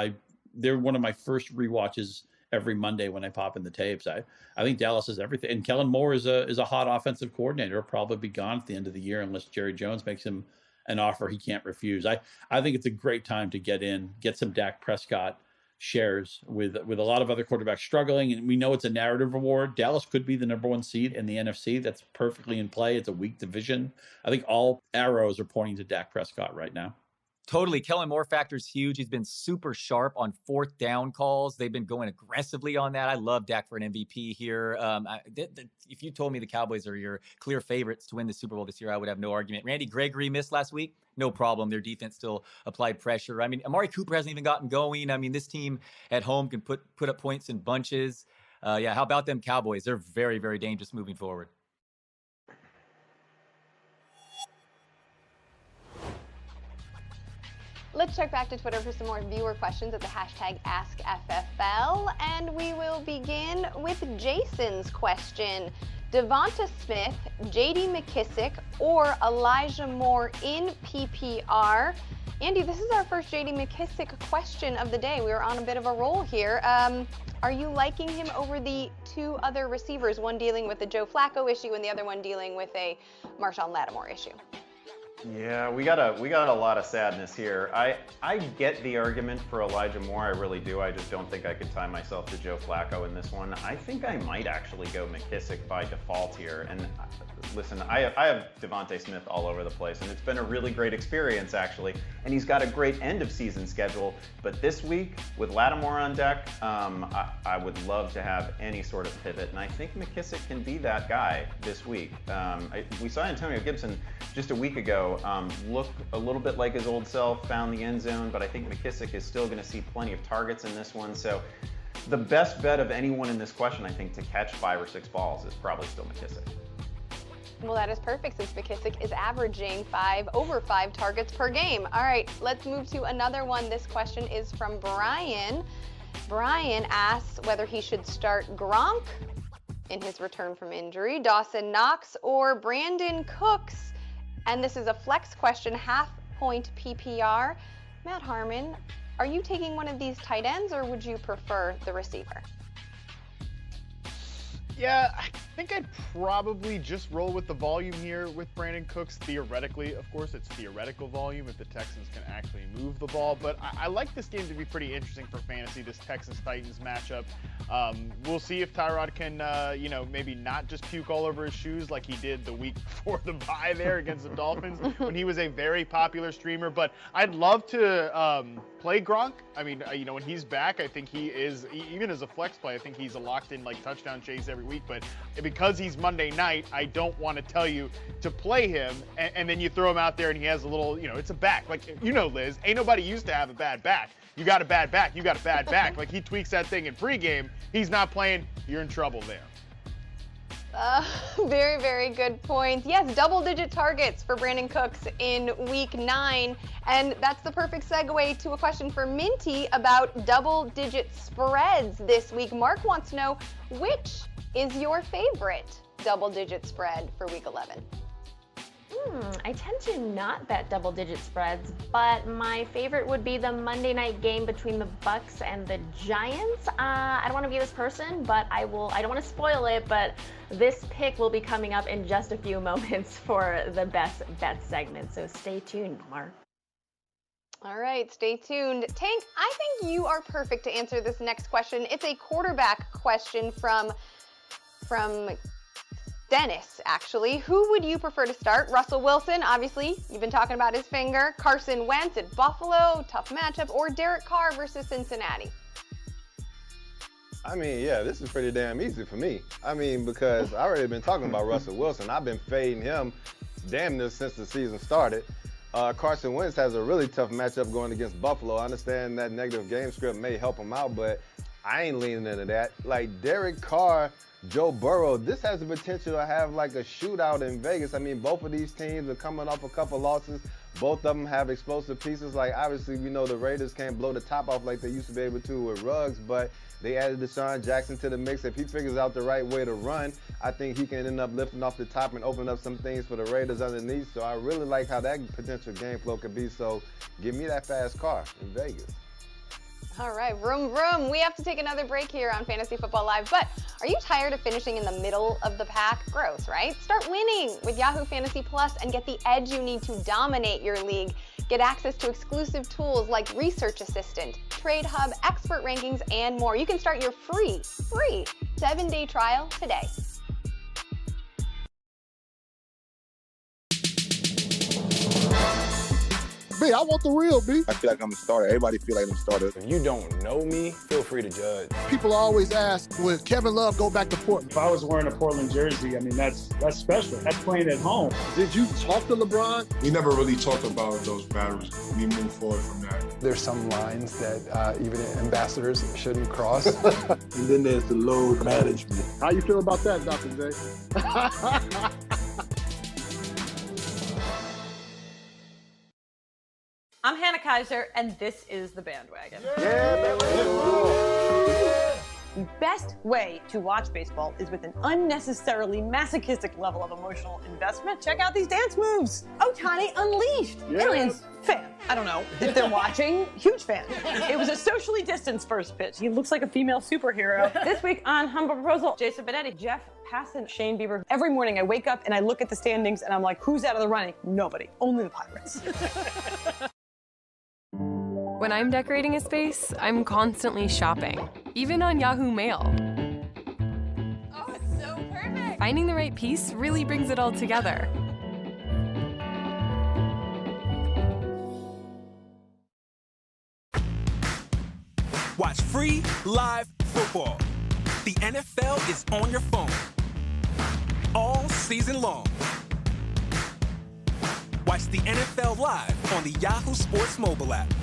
They're one of my first rewatches every Monday when I pop in the tapes. I think Dallas is everything. And Kellen Moore is a hot offensive coordinator. He'll probably be gone at the end of the year unless Jerry Jones makes him an offer he can't refuse. I think it's a great time to get some Dak Prescott shares with a lot of other quarterbacks struggling, and we know it's a narrative award. Dallas could be the #1 seed in the NFC. That's perfectly in play. It's a weak division. I think all arrows are pointing to Dak Prescott right now. Totally. Kellen Moore factor is huge. He's been super sharp on 4th down calls. They've been going aggressively on that. I love Dak for an MVP here. If you told me the Cowboys are your clear favorites to win the Super Bowl this year, I would have no argument. Randy Gregory missed last week. No problem. Their defense still applied pressure. I mean, Amari Cooper hasn't even gotten going. I mean, this team at home can put up points in bunches. Yeah, how about them Cowboys? They're very, very dangerous moving forward. Let's check back to Twitter for some more viewer questions at the hashtag AskFFL. And we will begin with Jason's question. Devonta Smith, J.D. McKissic, or Elijah Moore in PPR? Andy, this is our first J.D. McKissic question of the day. We were on a bit of a roll here. Are you liking him over the 2 other receivers, one dealing with the Joe Flacco issue and the other one dealing with a Marshawn Lattimore issue? Yeah, we got a lot of sadness here. I get the argument for Elijah Moore, I really do. I just don't think I could tie myself to Joe Flacco in this one. I think I might actually go McKissic by default here. And listen, I have Devonta Smith all over the place, and it's been a really great experience actually. And he's got a great end of season schedule. But this week with Lattimore on deck, I would love to have any sort of pivot, and I think McKissic can be that guy this week. We saw Antonio Gibson just a week ago look a little bit like his old self, found the end zone, but I think McKissic is still going to see plenty of targets in this one. So the best bet of anyone in this question, I think, to catch 5 or 6 balls is probably still McKissic. Well, that is perfect since McKissic is averaging over 5 targets per game. All right, let's move to another one. This question is from Brian. Brian asks whether he should start Gronk in his return from injury, Dawson Knox, or Brandon Cooks. And this is a flex question, half-point PPR. Matt Harmon, are you taking one of these tight ends, or would you prefer the receiver? Yeah, I think I'd probably just roll with the volume here with Brandon Cooks. Theoretically, of course, it's theoretical volume if the Texans can actually move the ball. But I like this game to be pretty interesting for fantasy, this Texans-Titans matchup. We'll see if Tyrod can, maybe not just puke all over his shoes like he did the week before the bye there against the Dolphins when he was a very popular streamer. But I'd love to play Gronk. I mean, when he's back, I think he is, even as a flex play, I think he's a locked-in touchdown chase every week. But because he's Monday night, I don't want to tell you to play him, and then you throw him out there and he has a little, it's a back. Liz, ain't nobody used to have a bad back. You got a bad back, you got a bad back. He tweaks that thing in pregame, he's not playing, you're in trouble there. Very, very good points. Yes, double-digit targets for Brandon Cooks in Week 9. And that's the perfect segue to a question for Minty about double-digit spreads this week. Mark wants to know, which is your favorite double-digit spread for Week 11? I tend to not bet double-digit spreads, but my favorite would be the Monday night game between the Bucks and the Giants. I don't want to be this person, but I don't want to spoil it, but this pick will be coming up in just a few moments for the best bet segment. So stay tuned, Mark. All right, stay tuned. Tank, I think you are perfect to answer this next question. It's a quarterback question from Dennis, actually. Who would you prefer to start? Russell Wilson, obviously, you've been talking about his finger. Carson Wentz at Buffalo, tough matchup. Or Derek Carr versus Cincinnati? I mean, yeah, this is pretty damn easy for me. I mean, because I already been talking about Russell Wilson. I've been fading him damn near since the season started. Carson Wentz has a really tough matchup going against Buffalo. I understand that negative game script may help him out, but I ain't leaning into that. Like Derek Carr, Joe Burrow, this has the potential to have like a shootout in Vegas. I mean, both of these teams are coming off a couple losses. Both of them have explosive pieces. Like, obviously, we know the Raiders can't blow the top off like they used to be able to with Ruggs, but they added Deshaun Jackson to the mix. If he figures out the right way to run, I think he can end up lifting off the top and open up some things for the Raiders underneath. So I really like how that potential game flow could be. So give me that fast car in Vegas. All right, vroom, vroom. We have to take another break here on Fantasy Football Live, but are you tired of finishing in the middle of the pack? Gross, right? Start winning with Yahoo Fantasy Plus and get the edge you need to dominate your league. Get access to exclusive tools like Research Assistant, Trade Hub, expert rankings, and more. You can start your free 7-day trial today. B, I want the real B. I feel like I'm a starter. Everybody feel like I'm a starter. If you don't know me, feel free to judge. People always ask, will Kevin Love go back to Portland? If I was wearing a Portland jersey, I mean, that's special. That's playing at home. Did you talk to LeBron? We never really talked about those battles. We moved forward from that. There's some lines that even ambassadors shouldn't cross. And then there's the load management. How you feel about that, Dr. J? I'm Hannah Kaiser, and this is The Bandwagon. The best way to watch baseball is with an unnecessarily masochistic level of emotional investment. Check out these dance moves. Ohtani unleashed. Aliens, fan. I don't know if they're watching. Huge fan. It was a socially distanced first pitch. He looks like a female superhero. This week on Humble Proposal, Jason Benetti, Jeff Passan, Shane Bieber. Every morning I wake up and I look at the standings and I'm like, who's out of the running? Nobody. Only the Pirates. When I'm decorating a space, I'm constantly shopping, even on Yahoo Mail. Oh, it's so perfect. Finding the right piece really brings it all together. Watch free, live football. The NFL is on your phone all season long. Watch the NFL live on the Yahoo Sports mobile app.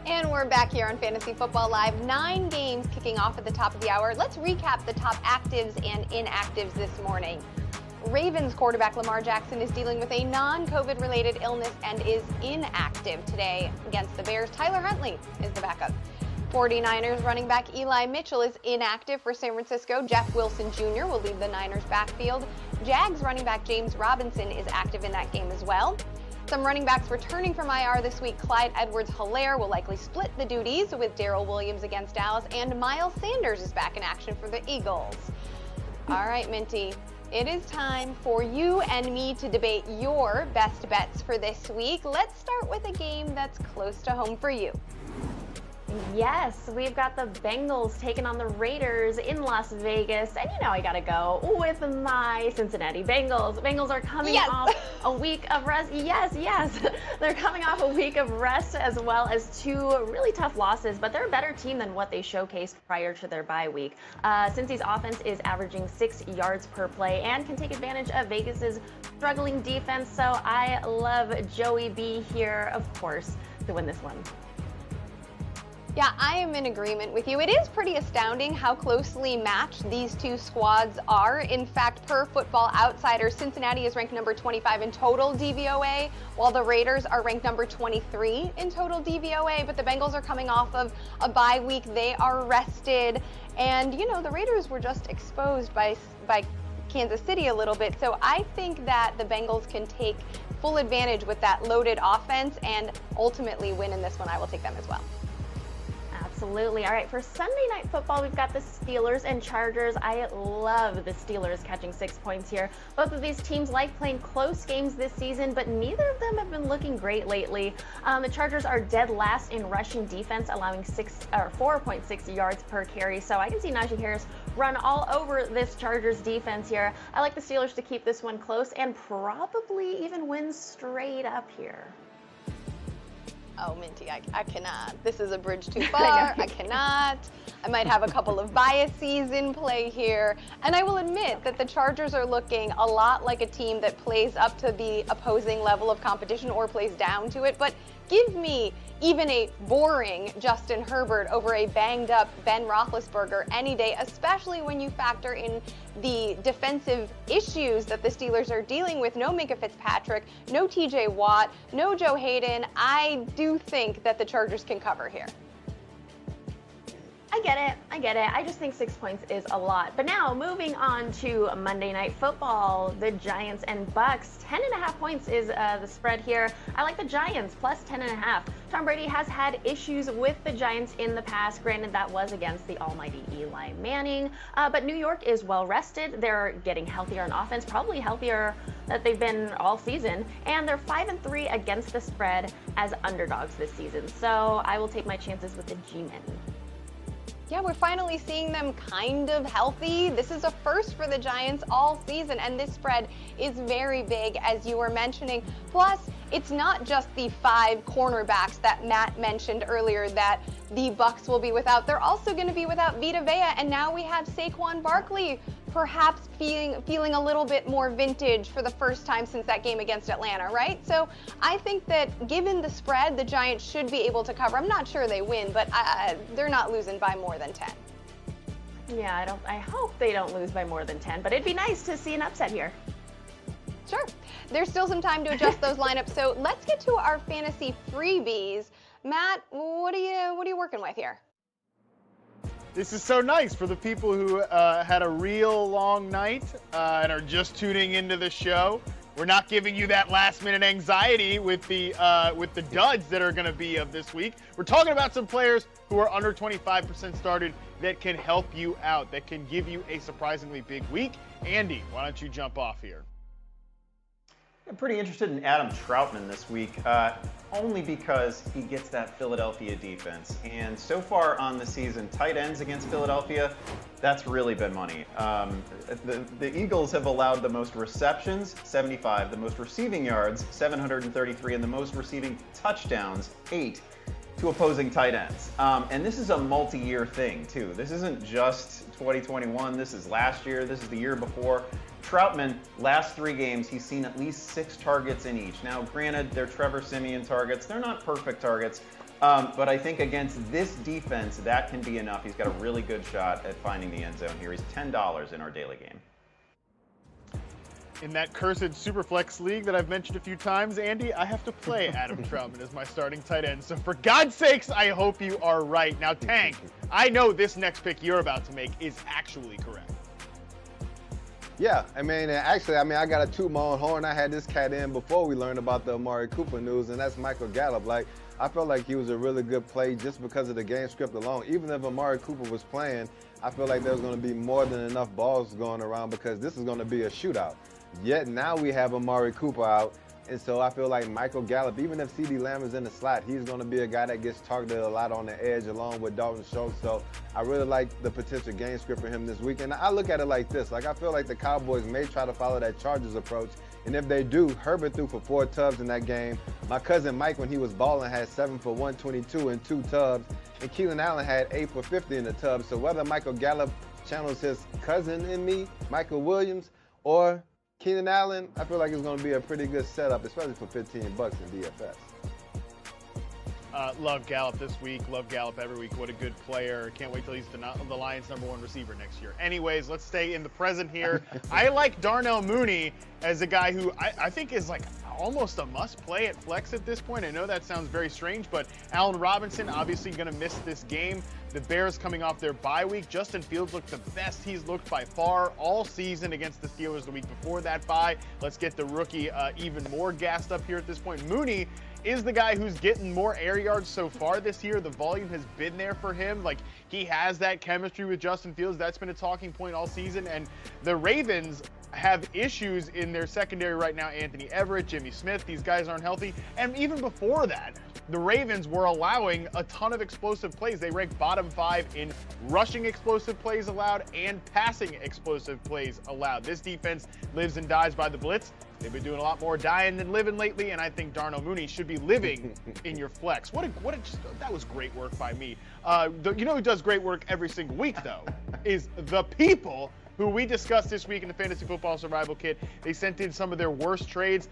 And we're back here on Fantasy Football Live. 9 games kicking off at the top of the hour. Let's recap the top actives and inactives this morning. Ravens quarterback Lamar Jackson is dealing with a non-COVID related illness and is inactive today against the Bears. Tyler Huntley is the backup. 49ers running back Eli Mitchell is inactive for San Francisco. Jeff Wilson Jr. will lead the Niners backfield. Jags running back James Robinson is active in that game as well. Some running backs returning from IR this week. Clyde Edwards-Helaire will likely split the duties with Darrell Williams against Dallas, and Miles Sanders is back in action for the Eagles. All right, Minty, it is time for you and me to debate your best bets for this week. Let's start with a game that's close to home for you. Yes, we've got the Bengals taking on the Raiders in Las Vegas. And you know I got to go with my Cincinnati Bengals. Bengals are coming off a week of rest. Yes. They're coming off a week of rest as well as 2 really tough losses, but they're a better team than what they showcased prior to their bye week. Cincy's offense is averaging 6 yards per play and can take advantage of Vegas's struggling defense. So I love Joey B here, of course, to win this one. Yeah, I am in agreement with you. It is pretty astounding how closely matched these two squads are. In fact, per Football Outsider, Cincinnati is ranked number 25 in total DVOA, while the Raiders are ranked number 23 in total DVOA. But the Bengals are coming off of a bye week. They are rested. And, you know, the Raiders were just exposed by Kansas City a little bit. So I think that the Bengals can take full advantage with that loaded offense and ultimately win in this one. I will take them as well. Absolutely. All right, for Sunday Night Football, we've got the Steelers and Chargers. I love the Steelers catching 6 points here. Both of these teams like playing close games this season, but neither of them have been looking great lately. The Chargers are dead last in rushing defense, allowing 4.6 yards per carry. So I can see Najee Harris run all over this Chargers defense here. I like the Steelers to keep this one close and probably even win straight up here. Oh, Minty, I cannot. This is a bridge too far. I cannot. I might have a couple of biases in play here. And I will admit that the Chargers are looking a lot like a team that plays up to the opposing level of competition or plays down to it. But give me even a boring Justin Herbert over a banged-up Ben Roethlisberger any day, especially when you factor in the defensive issues that the Steelers are dealing with. No Minka Fitzpatrick, no TJ Watt, no Joe Hayden. I do think that the Chargers can cover here. I get it. I just think 6 points is a lot. But now moving on to Monday Night Football, the Giants and Bucks. 10.5 points is the spread here. I like the Giants plus 10.5. Tom Brady has had issues with the Giants in the past. Granted, that was against the almighty Eli Manning. But New York is well rested. They're getting healthier on offense, probably healthier than they've been all season. And they're 5-3 against the spread as underdogs this season. So I will take my chances with the G-Men. Yeah, we're finally seeing them kind of healthy. This is a first for the Giants all season, and this spread is very big, as you were mentioning. Plus, it's not just the 5 cornerbacks that Matt mentioned earlier that the Bucks will be without. They're also going to be without Vita Vea, and now we have Saquon Barkley perhaps feeling a little bit more vintage for the first time since that game against Atlanta, right? So I think that given the spread, the Giants should be able to cover. I'm not sure they win, but they're not losing by more than 10. Yeah, I hope they don't lose by more than 10, but it'd be nice to see an upset here. Sure. There's still some time to adjust those lineups, so let's get to our fantasy freebies. Matt, what are you working with here? This is so nice for the people who had a real long night and are just tuning into the show. We're not giving you that last-minute anxiety with the duds that are going to be of this week. We're talking about some players who are under 25% started that can help you out, that can give you a surprisingly big week. Andy, why don't you jump off here? I'm pretty interested in Adam Troutman this week, only because he gets that Philadelphia defense. And so far on the season, tight ends against Philadelphia, that's really been money. The Eagles have allowed the most receptions, 75, the most receiving yards, 733, and the most receiving touchdowns, 8, to opposing tight ends. And this is a multi-year thing, too. This isn't just 2021. This is last year. This is the year before. Troutman, last 3 games, he's seen at least 6 targets in each. Now, granted, they're Trevor Siemian targets. They're not perfect targets, but I think against this defense, that can be enough. He's got a really good shot at finding the end zone here. He's $10 in our daily game. In that cursed Superflex league that I've mentioned a few times, Andy, I have to play Adam Troutman as my starting tight end. So for God's sakes, I hope you are right. Now, Tank, I know this next pick you're about to make is actually correct. Yeah, actually, I got to toot my own horn. I had this cat in before we learned about the Amari Cooper news, and that's Michael Gallup. I felt like he was a really good play just because of the game script alone. Even if Amari Cooper was playing, I feel like there was going to be more than enough balls going around because this is going to be a shootout. Yet now we have Amari Cooper out, and so I feel like Michael Gallup, even if CeeDee Lamb is in the slot, he's going to be a guy that gets targeted a lot on the edge along with Dalton Schultz. So I really like the potential game script for him this week. And I look at it like this. I feel like the Cowboys may try to follow that Chargers approach. And if they do, Herbert threw for 4 tubs in that game. My cousin Mike, when he was balling, had 7 for 122 and 2 tubs. And Keenan Allen had 8 for 50 in the tubs. So whether Michael Gallup channels his cousin in me, Michael Williams, or Keenan Allen, I feel like it's going to be a pretty good setup, especially for $15 in DFS. Love Gallup this week. Love Gallup every week. What a good player. Can't wait till he's the Lions' #1 receiver next year. Anyways, let's stay in the present here. I like Darnell Mooney as a guy who I think is almost a must-play at flex at this point. I know that sounds very strange, but Allen Robinson obviously going to miss this game. The Bears coming off their bye week. Justin Fields looked the best he's looked by far all season against the Steelers the week before that bye. Let's get the rookie even more gassed up here at this point. Mooney is the guy who's getting more air yards so far this year. The volume has been there for him. Like, he has that chemistry with Justin Fields. That's been a talking point all season. And the Ravens have issues in their secondary right now. Anthony Everett, Jimmy Smith, these guys aren't healthy. And even before that, the Ravens were allowing a ton of explosive plays. They ranked bottom 5 in rushing explosive plays allowed and passing explosive plays allowed. This defense lives and dies by the blitz. They've been doing a lot more dying than living lately, and I think Darnell Mooney should be living in your flex. That was great work by me. You know who does great work every single week, though, is the people who we discussed this week in the Fantasy Football Survival Kit. They sent in some of their worst trades.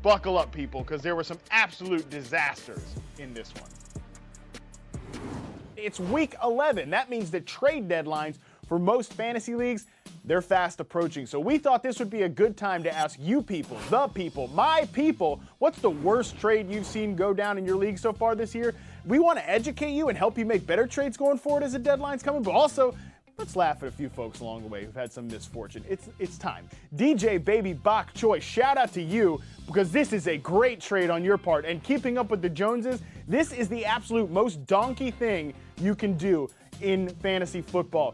Buckle up, people, because there were some absolute disasters in this one. It's week 11. That means the trade deadlines for most fantasy leagues, they're fast approaching. So we thought this would be a good time to ask you people, the people, my people, what's the worst trade you've seen go down in your league so far this year? We want to educate you and help you make better trades going forward as the deadline's coming, but also let's laugh at a few folks along the way who've had some misfortune. It's time. DJ Baby Bok Choi, shout out to you, because this is a great trade on your part. And keeping up with the Joneses, this is the absolute most donkey thing you can do in fantasy football.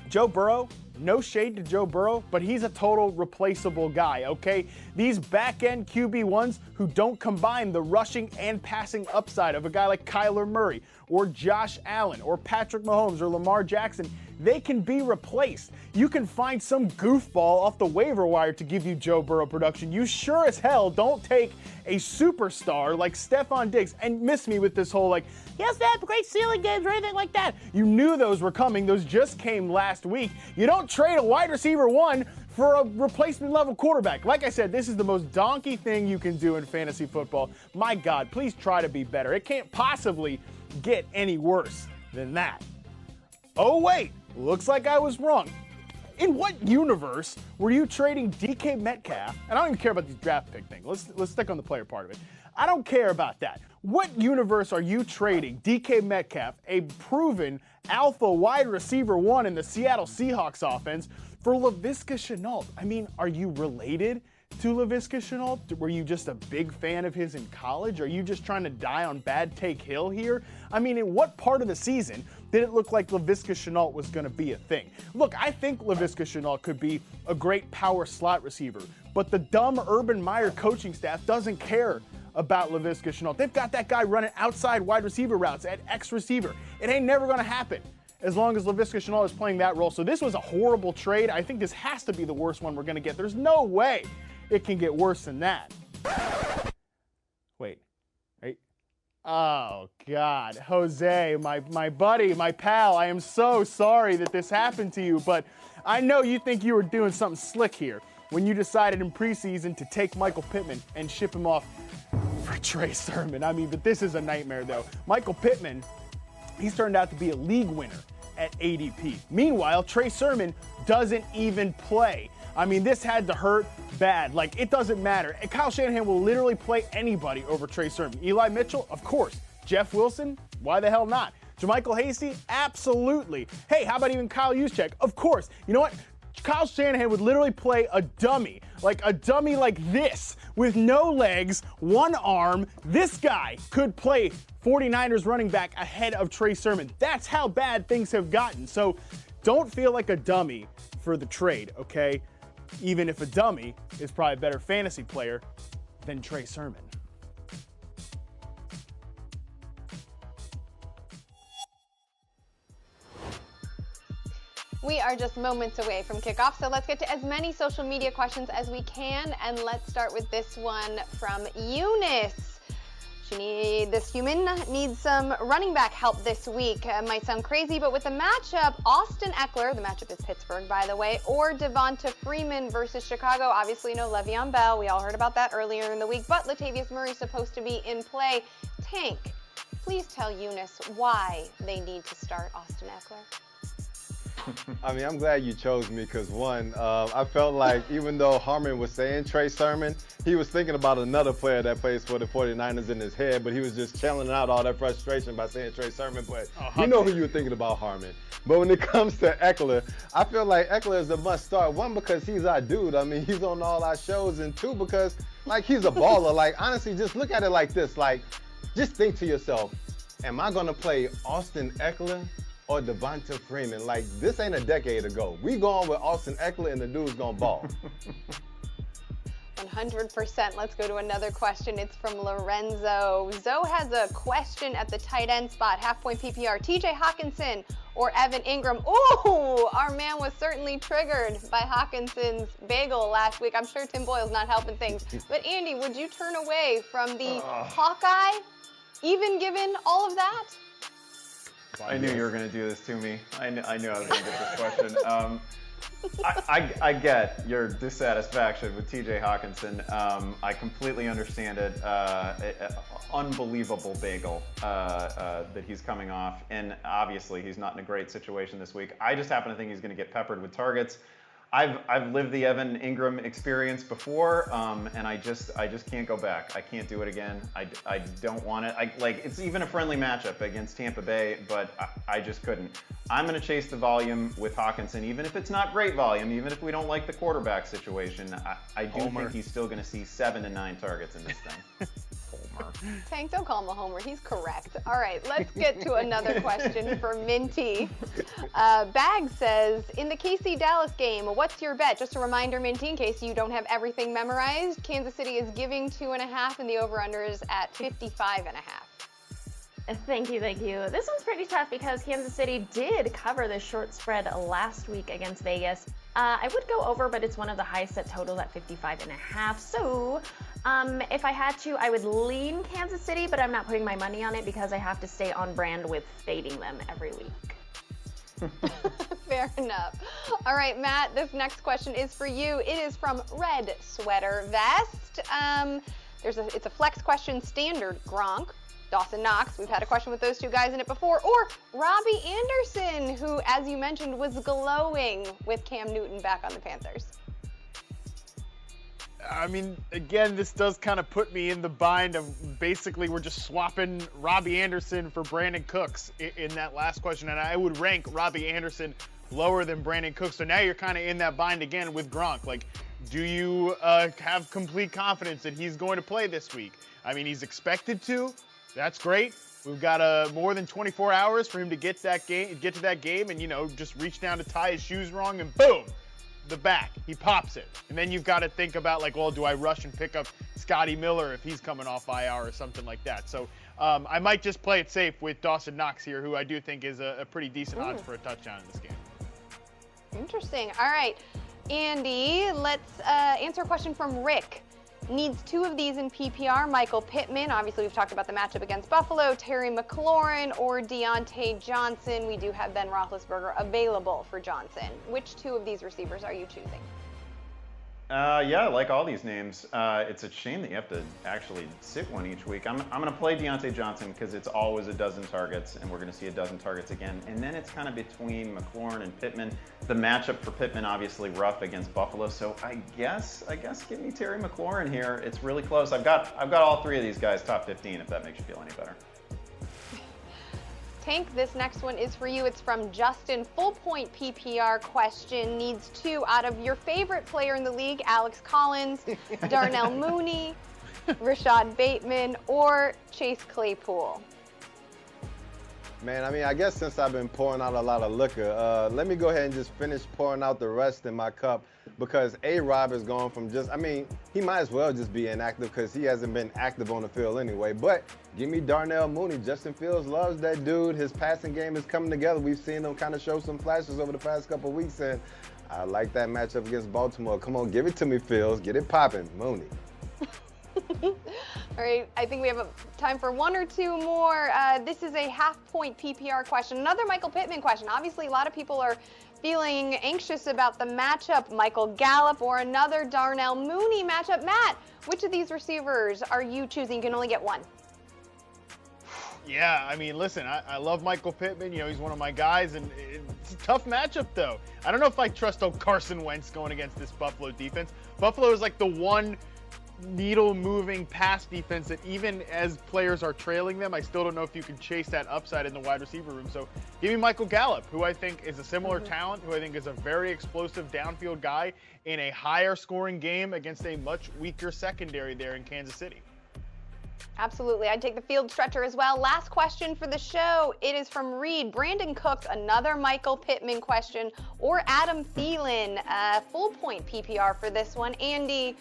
Joe Burrow, no shade to Joe Burrow, but he's a total replaceable guy, okay? These back-end QB1s who don't combine the rushing and passing upside of a guy like Kyler Murray or Josh Allen or Patrick Mahomes or Lamar Jackson, they can be replaced. You can find some goofball off the waiver wire to give you Joe Burrow production. You sure as hell don't take a superstar like Stephon Diggs and miss me with this whole like, he has to have great ceiling games or anything like that. You knew those were coming. Those just came last week. You don't trade a wide receiver 1 for a replacement level quarterback. Like I said, this is the most donkey thing you can do in fantasy football. My God, please try to be better. It can't possibly get any worse than that. Oh wait, looks like I was wrong. In what universe were you trading DK Metcalf? And I don't even care about the draft pick thing. Let's stick on the player part of it. I don't care about that. What universe are you trading DK Metcalf, a proven alpha wide receiver 1 in the Seattle Seahawks offense, for Laviska Shenault? I mean, are you related to Laviska Shenault? Were you just a big fan of his in college? Are you just trying to die on Bad Take Hill here? I mean, in what part of the season did it look like Laviska Shenault was going to be a thing? Look, I think Laviska Shenault could be a great power slot receiver, but the dumb Urban Meyer coaching staff doesn't care about Laviska Shenault. They've got that guy running outside wide receiver routes at X receiver. It ain't never going to happen as long as Laviska Shenault is playing that role. So this was a horrible trade. I think this has to be the worst one we're going to get. There's no way it can get worse than that. Wait. Right? Oh, God. Jose, my buddy, my pal, I am so sorry that this happened to you, but I know you think you were doing something slick here when you decided in preseason to take Michael Pittman and ship him off for Trey Sermon. I mean, but this is a nightmare, though. Michael Pittman, he's turned out to be a league winner at ADP. Meanwhile, Trey Sermon doesn't even play. I mean, this had to hurt bad. Like, it doesn't matter. And Kyle Shanahan will literally play anybody over Trey Sermon. Eli Mitchell? Of course. Jeff Wilson? Why the hell not? JaMychal Hasty? Absolutely. Hey, how about even Kyle Juszczyk? Of course. You know what? Kyle Shanahan would literally play a dummy like this, with no legs, one arm. This guy could play 49ers running back ahead of Trey Sermon. That's how bad things have gotten. So don't feel like a dummy for the trade, okay? Even if a dummy is probably a better fantasy player than Trey Sermon. We are just moments away from kickoff, so let's get to as many social media questions as we can, and let's start with this one from Eunice. This human needs some running back help this week. Might sound crazy, but with the matchup, Austin Eckler, the matchup is Pittsburgh, by the way, or Devonta Freeman versus Chicago. Obviously, no Le'Veon Bell. We all heard about that earlier in the week, but Latavius Murray's supposed to be in play. Tank, please tell Eunice why they need to start Austin Eckler. I mean, I'm glad you chose me because, one, I felt like even though Harmon was saying Trey Sermon, he was thinking about another player that plays for the 49ers in his head, but he was just channeling out all that frustration by saying Trey Sermon. But you know who you were thinking about, Harmon. But when it comes to Eckler, I feel like Eckler is a must start. One, because he's our dude. I mean, he's on all our shows. And two, because, like, he's a baller. Like, honestly, just look at it like this. Like, just think to yourself, am I going to play Austin Eckler or Devonta Freeman? Like, this ain't a decade ago. We going with Austin Eckler, and the dude's going to ball. 100%. Let's go to another question. It's from Lorenzo. Zoe has a question at the tight end spot. Half-point PPR. TJ Hawkinson or Evan Ingram. Ooh, our man was certainly triggered by Hawkinson's bagel last week. I'm sure Tim Boyle's not helping things. But Andy, would you turn away from the Hawkeye, even given all of that? I knew you were going to do this to me. I knew I was going to get this question. I get your dissatisfaction with TJ Hawkinson. I completely understand it. Unbelievable bagel that he's coming off. And obviously, he's not in a great situation this week. I just happen to think he's going to get peppered with targets. I've lived the Evan Ingram experience before, and I just can't go back. I can't do it again. I don't want it. It's even a friendly matchup against Tampa Bay, but I just couldn't. I'm going to chase the volume with Hawkinson, even if it's not great volume, even if we don't like the quarterback situation. I do think he's still going to see 7 to 9 targets in this thing. Tank, don't call him a homer. He's correct. All right, let's get to another question for Minty. Bag says, in the KC-Dallas game, what's your bet? Just a reminder, Minty, in case you don't have everything memorized, Kansas City is giving 2.5, and the over-under is at 55.5. Thank you. This one's pretty tough because Kansas City did cover the short spread last week against Vegas. I would go over, but it's one of the high set totals at 55.5. So if I had to, I would lean Kansas City, but I'm not putting my money on it because I have to stay on brand with fading them every week. Fair enough. All right, Matt, this next question is for you. It is from Red Sweater Vest. It's a flex question, standard Gronk, Dawson Knox. We've had a question with those two guys in it before. Or Robbie Anderson, who, as you mentioned, was glowing with Cam Newton back on the Panthers. I mean, again, this does kind of put me in the bind of basically we're just swapping Robbie Anderson for Brandon Cooks in that last question. And I would rank Robbie Anderson lower than Brandon Cooks. So now you're kind of in that bind again with Gronk. Like, do you have complete confidence that he's going to play this week? I mean, he's expected to. That's great. We've got more than 24 hours for him to get to that game, and just reach down to tie his shoes wrong, and boom, the back. He pops it. And then you've got to think about, like, well, do I rush and pick up Scotty Miller if he's coming off IR or something like that? So I might just play it safe with Dawson Knox here, who I do think is a pretty decent odds for a touchdown in this game. Interesting. All right, Andy, let's answer a question from Rick. Needs 2 of these in PPR. Michael Pittman. Obviously, we've talked about the matchup against Buffalo. Terry McLaurin or Deontay Johnson. We do have Ben Roethlisberger available for Johnson. Which 2 of these receivers are you choosing? Yeah, I like all these names. It's a shame that you have to actually sit one each week. I'm going to play Deontay Johnson because it's always a dozen targets, and we're going to see a dozen targets again. And then it's kind of between McLaurin and Pittman. The matchup for Pittman obviously rough against Buffalo, so I guess give me Terry McLaurin here. It's really close. I've got all 3 of these guys top 15, if that makes you feel any better. Tank, this next one is for you. It's from Justin. Full point PPR question. Needs 2 out of your favorite player in the league, Alex Collins, Darnell Mooney, Rashad Bateman, or Chase Claypool. Man, I mean, I guess since I've been pouring out a lot of liquor, let me go ahead and just finish pouring out the rest in my cup because A-Rob is going from he might as well just be inactive because he hasn't been active on the field anyway. But give me Darnell Mooney. Justin Fields loves that dude. His passing game is coming together. We've seen him kind of show some flashes over the past couple of weeks, and I like that matchup against Baltimore. Come on, give it to me, Fields. Get it popping, Mooney. All right, I think we have time for 1 or 2 more. This is a half-point PPR question. Another Michael Pittman question. Obviously, a lot of people are feeling anxious about the matchup, Michael Gallup or another Darnell Mooney matchup. Matt, which of these receivers are you choosing? You can only get 1. Yeah, I mean, listen, I love Michael Pittman. You know, he's one of my guys, and it's a tough matchup, though. I don't know if I trust Carson Wentz going against this Buffalo defense. Buffalo is like the one needle-moving pass defense that even as players are trailing them, I still don't know if you can chase that upside in the wide receiver room. So give me Michael Gallup, who I think is a similar talent, who I think is a very explosive downfield guy in a higher scoring game against a much weaker secondary there in Kansas City. Absolutely. I'd take the field stretcher as well. Last question for the show. It is from Reed. Brandon Cooks, another Michael Pittman question, or Adam Thielen, full point PPR for this one. Andy,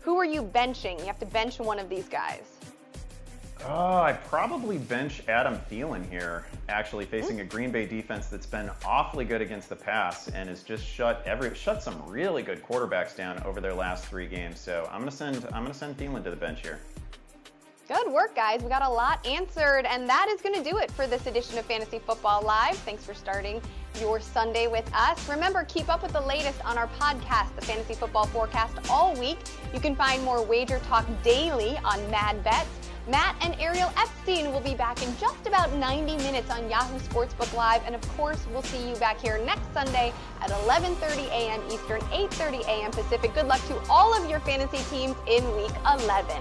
who are you benching? You have to bench one of these guys. I'd probably bench Adam Thielen here, actually facing a Green Bay defense that's been awfully good against the pass and has just shut some really good quarterbacks down over their last 3 games. So I'm gonna send Thielen to the bench here. Good work, guys. We got a lot answered, and that is going to do it for this edition of Fantasy Football Live. Thanks for starting your Sunday with us. Remember, keep up with the latest on our podcast, the Fantasy Football Forecast, all week. You can find more wager talk daily on Mad Bets. Matt and Ariel Epstein will be back in just about 90 minutes on Yahoo Sportsbook Live, and of course, we'll see you back here next Sunday at 11:30 a.m. Eastern, 8:30 a.m. Pacific. Good luck to all of your fantasy teams in Week 11.